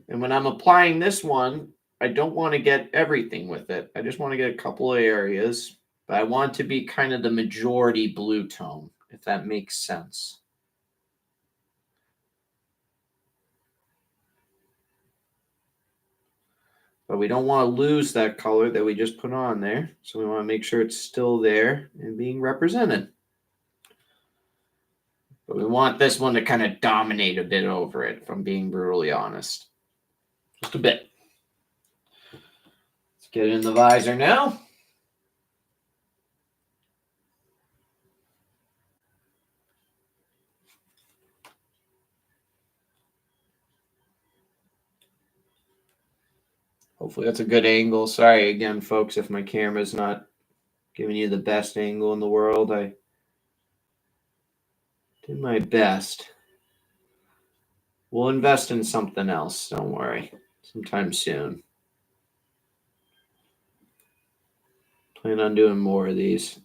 And when I'm applying this one, I don't want to get everything with it. I just want to get a couple of areas, but I want to be kind of the majority blue tone, if that makes sense. But we don't want to lose that color that we just put on there. So we want to make sure it's still there and being represented. But we want this one to kind of dominate a bit over it, if I'm being brutally honest. Just a bit. Let's get it in the visor now. Hopefully that's a good angle. Sorry again, folks, if my camera's not giving you the best angle in the world. I did my best. We'll invest in something else. Don't worry. Sometime soon. Plan on doing more of these.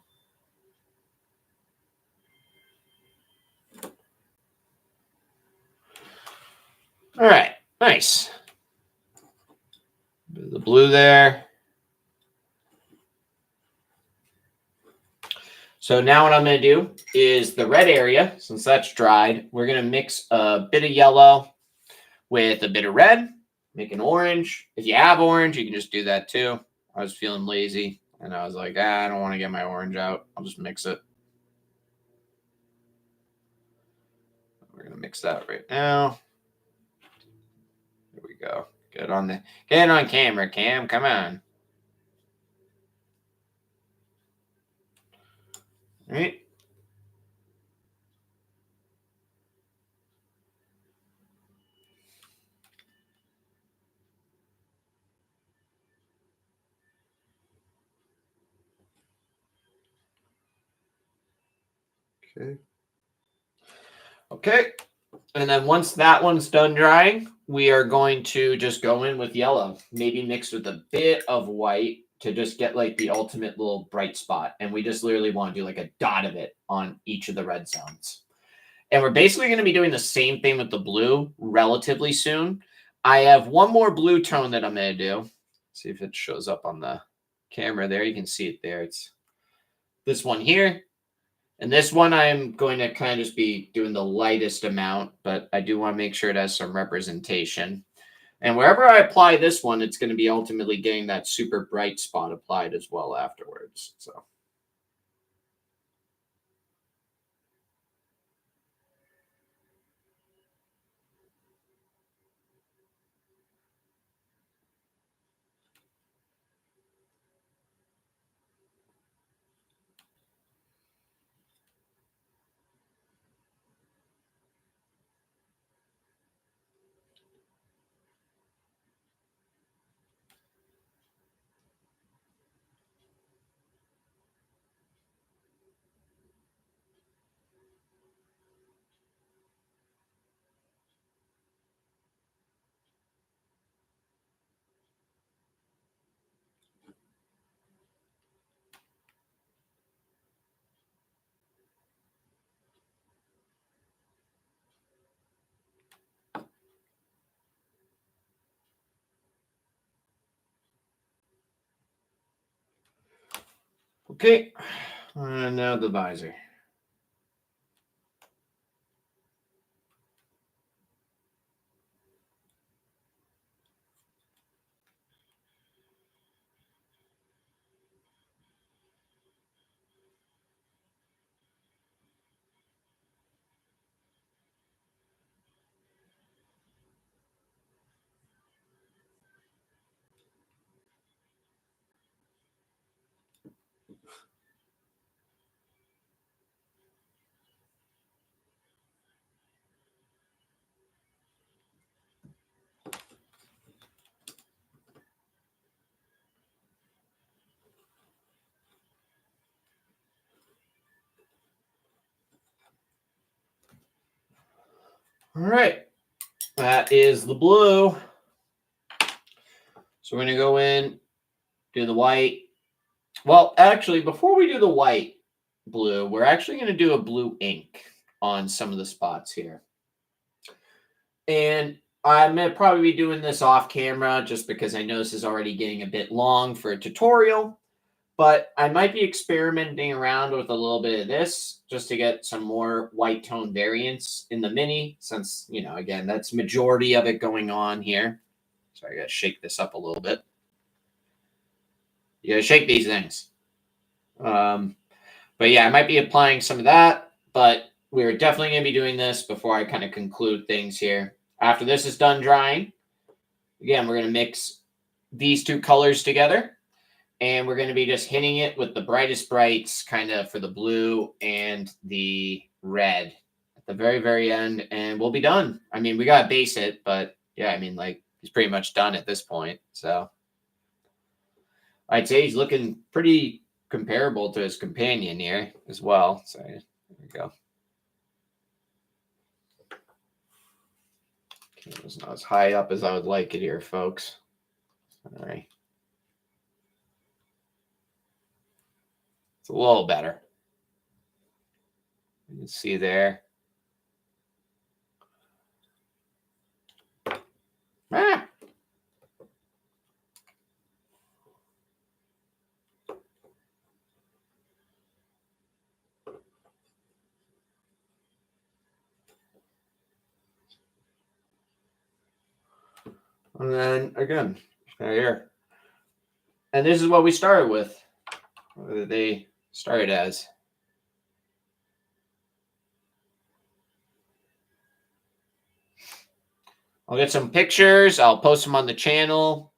All right. Nice. The blue there. So now what I'm going to do is the red area, since that's dried, we're going to mix a bit of yellow with a bit of red, make an orange. If you have orange, you can just do that too. I was feeling lazy, and I was like, I don't want to get my orange out. I'll just mix it. We're going to mix that right now. There we go. Get on camera, Cam. Come on. All right. Okay. Okay. And then once that one's done drying, we are going to just go in with yellow, maybe mixed with a bit of white to just get like the ultimate little bright spot. And we just literally want to do like a dot of it on each of the red zones. And we're basically going to be doing the same thing with the blue relatively soon. I have one more blue tone that I'm going to do. See if it shows up on the camera there. You can see it there. It's this one here. And this one I'm going to kind of just be doing the lightest amount, but I do want to make sure it has some representation. And wherever I apply this one, it's going to be ultimately getting that super bright spot applied as well afterwards. So. Okay, and now the visor. All right, that is the blue. So we're going to go in, do the white. Well, actually, before we do the white blue, we're actually going to do a blue ink on some of the spots here. And I'm going to probably be doing this off camera just because I know this is already getting a bit long for a tutorial. But I might be experimenting around with a little bit of this just to get some more white tone variance in the mini since, you know, again, that's majority of it going on here. So I got to shake this up a little bit. You got to shake these things. But yeah, I might be applying some of that, but we're definitely going to be doing this before I kind of conclude things here. After this is done drying, again, we're going to mix these two colors together. And we're going to be just hitting it with the brightest brights kind of for the blue and the red at the very, very end. And we'll be done. I mean, we got to base it, but yeah, I mean, like he's pretty much done at this point. So I'd say he's looking pretty comparable to his companion here as well. So there we go. Okay, it's not as high up as I would like it here, folks. All right. It's a little better. You can see there. Ah. And then again, right here. And this is what we started with. What they started as. I'll get some pictures. I'll post them on the channel.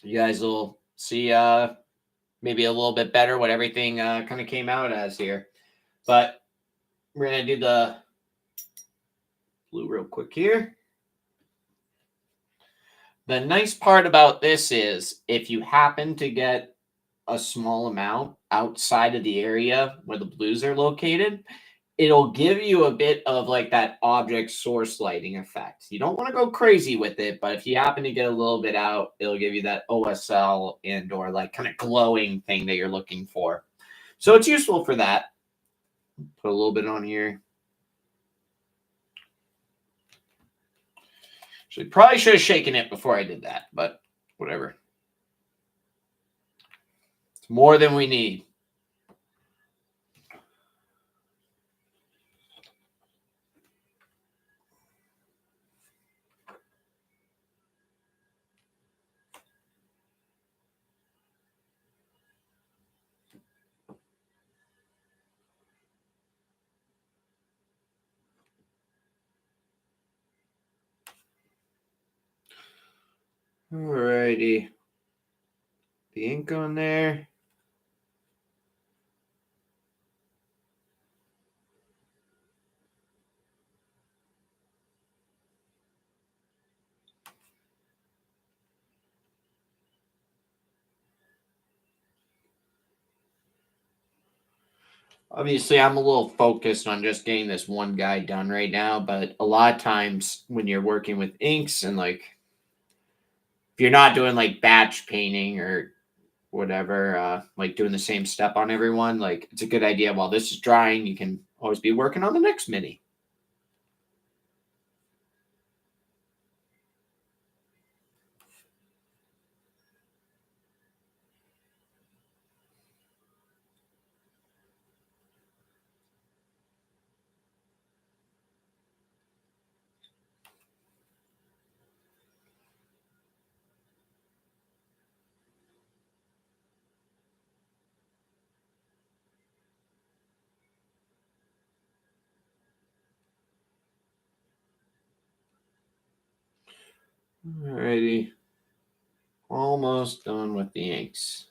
You guys will see maybe a little bit better what everything kind of came out as here. But we're going to do the blue real quick here. The nice part about this is if you happen to get a small amount outside of the area where the blues are located, it'll give you a bit of like that object source lighting effect. You don't want to go crazy with it, but if you happen to get a little bit out, it'll give you that OSL and or like kind of glowing thing that you're looking for. So it's useful for that. Put a little bit on here. So probably should have shaken it before I did that, but whatever. It's more than we need. Alrighty. The ink on there. Obviously, I'm a little focused on just getting this one guy done right now, but a lot of times when you're working with inks and like if you're not doing like batch painting or whatever, like doing the same step on everyone, like it's a good idea while this is drying, you can always be working on the next mini. Alrighty. Almost done with the inks.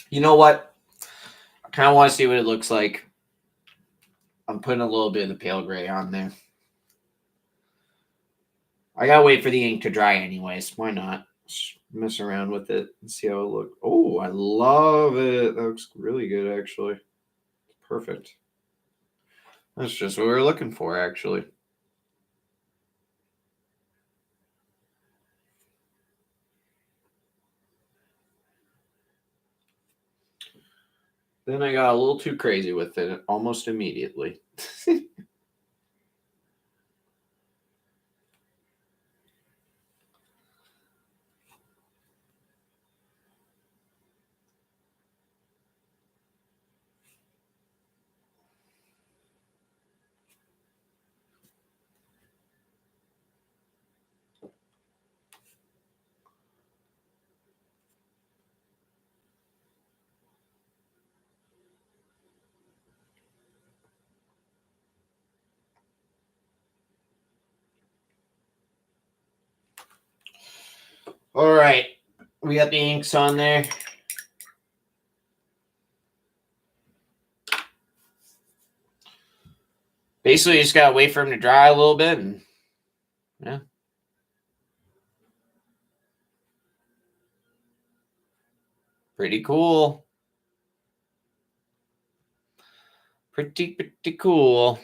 You know what? I kind of want to see what it looks like. I'm putting a little bit of the pale gray on there. I gotta wait for the ink to dry anyways. Why not? Just mess around with it and see how it looks. Oh, I love it. That looks really good, actually. Perfect. That's just what we were looking for, actually. Then I got a little too crazy with it almost immediately. All right. We got the inks on there. Basically, you just gotta wait for them to dry a little bit, and yeah. Pretty cool. Pretty cool.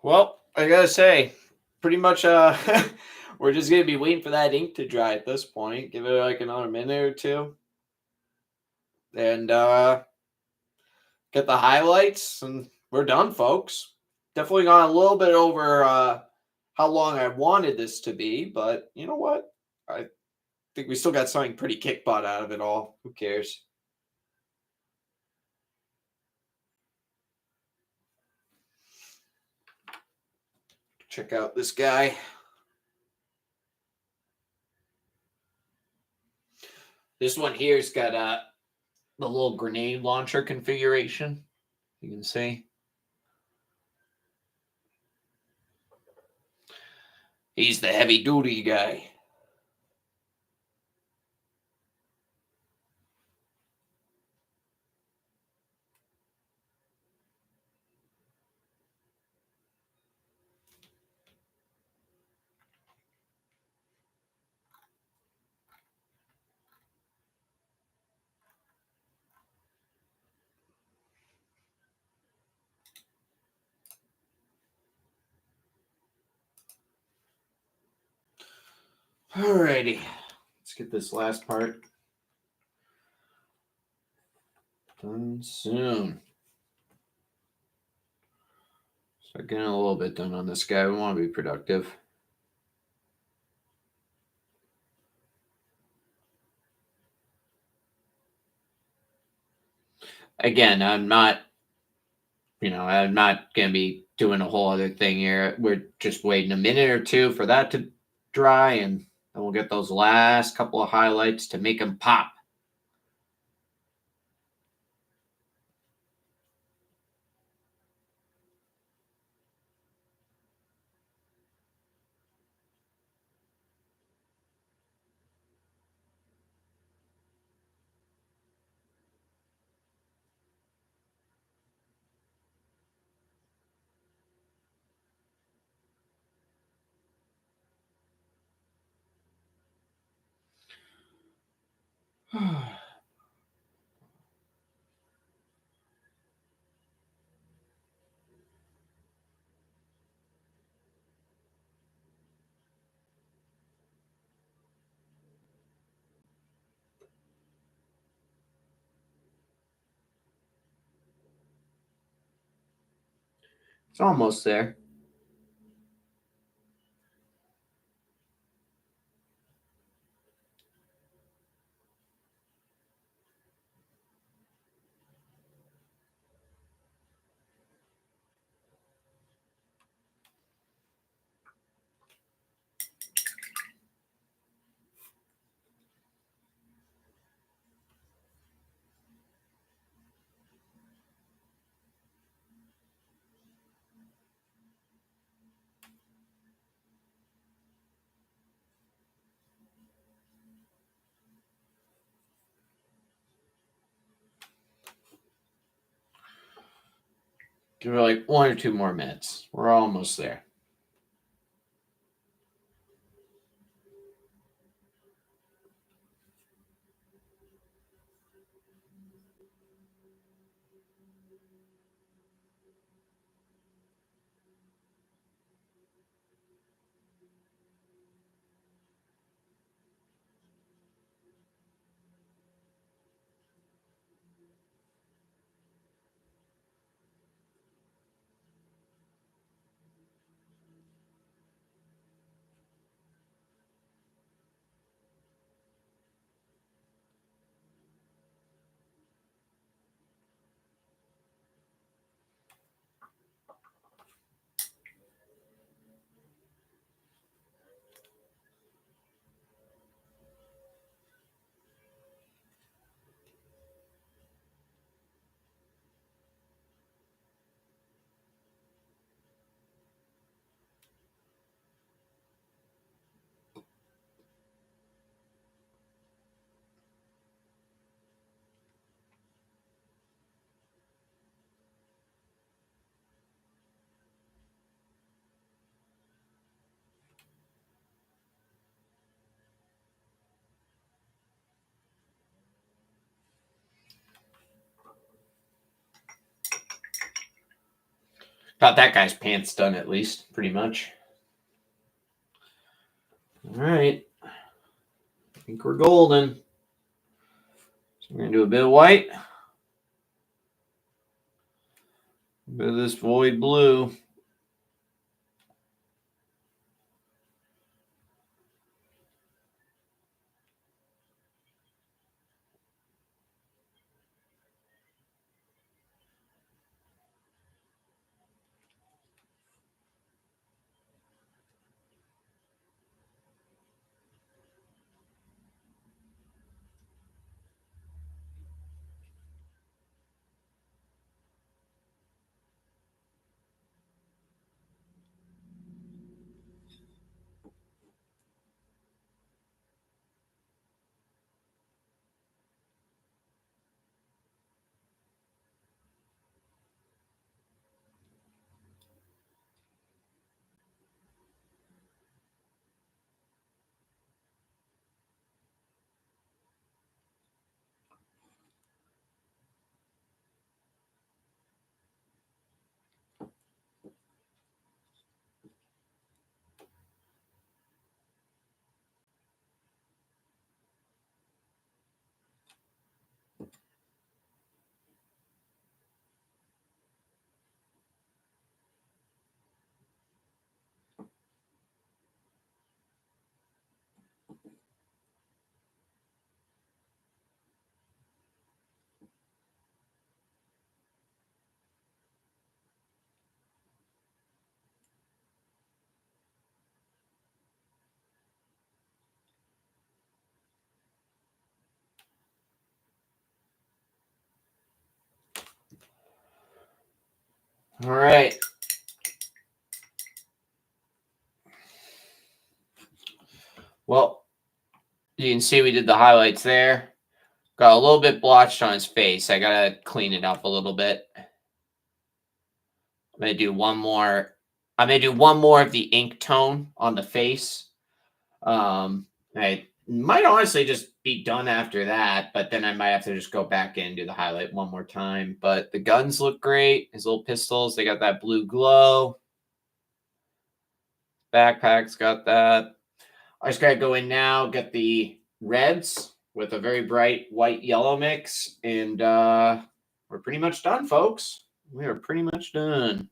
Well, I gotta say, pretty much we're just gonna be waiting for that ink to dry at this point. Give it like another minute or two. And get the highlights and we're done, folks. Definitely gone a little bit over how long I wanted this to be, but you know what? I think we still got something pretty kick butt out of it all. Who cares? Check out this guy. This one here's got the little grenade launcher configuration. You can see. He's the heavy duty guy. Alrighty. Let's get this last part done soon. Start getting a little bit done on this guy. We want to be productive. again, I'm not, I'm not going to be doing a whole other thing here. We're just waiting a minute or two for that to dry, and then we'll get those last couple of highlights to make them pop. It's almost there. Give it like 1 or 2 more minutes. We're almost there. Got that guy's pants done at least, pretty much. All right. I think we're golden. So we're going to do a bit of white. A bit of this void blue. All right. Well, you can see we did the highlights there. Got a little bit blotched on his face. I gotta clean it up a little bit. I'm gonna do one more. I'm gonna do one more of the ink tone on the face. I might honestly just be done after that, but then I might have to just go back in and do the highlight one more time. But the guns look great. His little pistols, they got that blue glow. Backpack's got that. I just gotta go in now, get the reds with a very bright white yellow mix, and we're pretty much done, folks. We are pretty much done.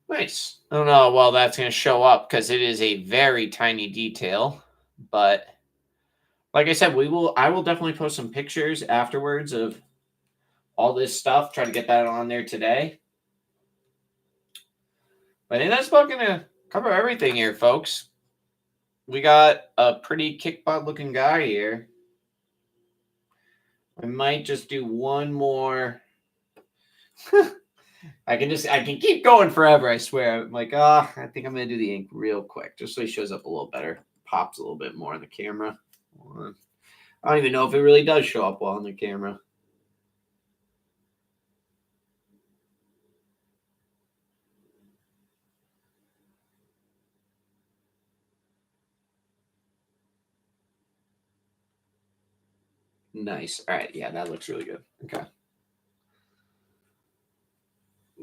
Nice. I don't know how well that's going to show up because it is a very tiny detail, but like I said, I will definitely post some pictures afterwards of all this stuff. Try to get that on there today. But I think that's about going to cover everything here, folks. We got a pretty kick butt looking guy here. I might just do one more. I can keep going forever, I swear. I'm like, I think I'm going to do the ink real quick just so he shows up a little better. Pops a little bit more on the camera. I don't even know if it really does show up well on the camera. Nice. All right. Yeah, that looks really good. Okay.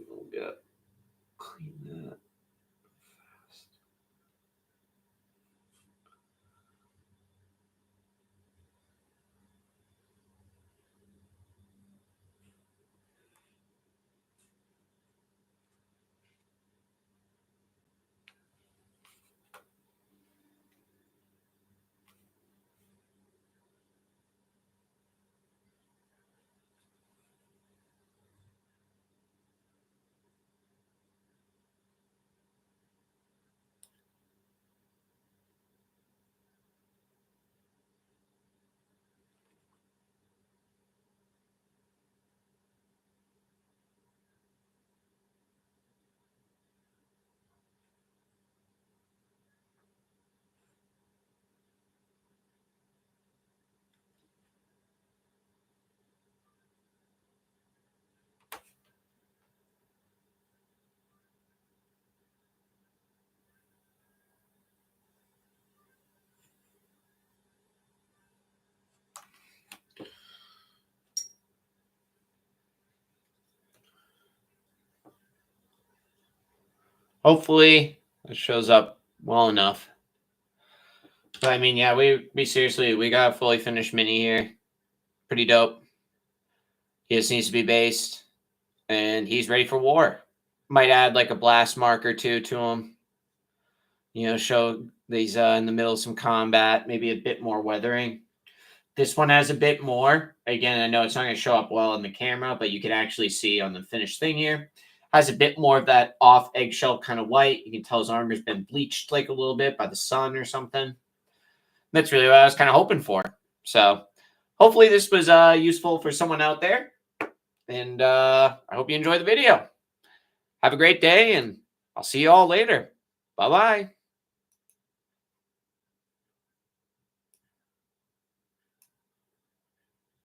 We'll get clean that fast. Hopefully it shows up well enough. But I mean, yeah, we got a fully finished mini here. Pretty dope. He just needs to be based, and he's ready for war. Might add like a blast mark or two to him. Show these in the middle of some combat, maybe a bit more weathering. This one has a bit more. Again, I know it's not going to show up well in the camera, but you can actually see on the finished thing here. Has a bit more of that off eggshell kind of white. You can tell his armor's been bleached like a little bit by the sun or something. That's really what I was kind of hoping for. So hopefully this was useful for someone out there. And I hope you enjoyed the video. Have a great day, and I'll see you all later. Bye-bye.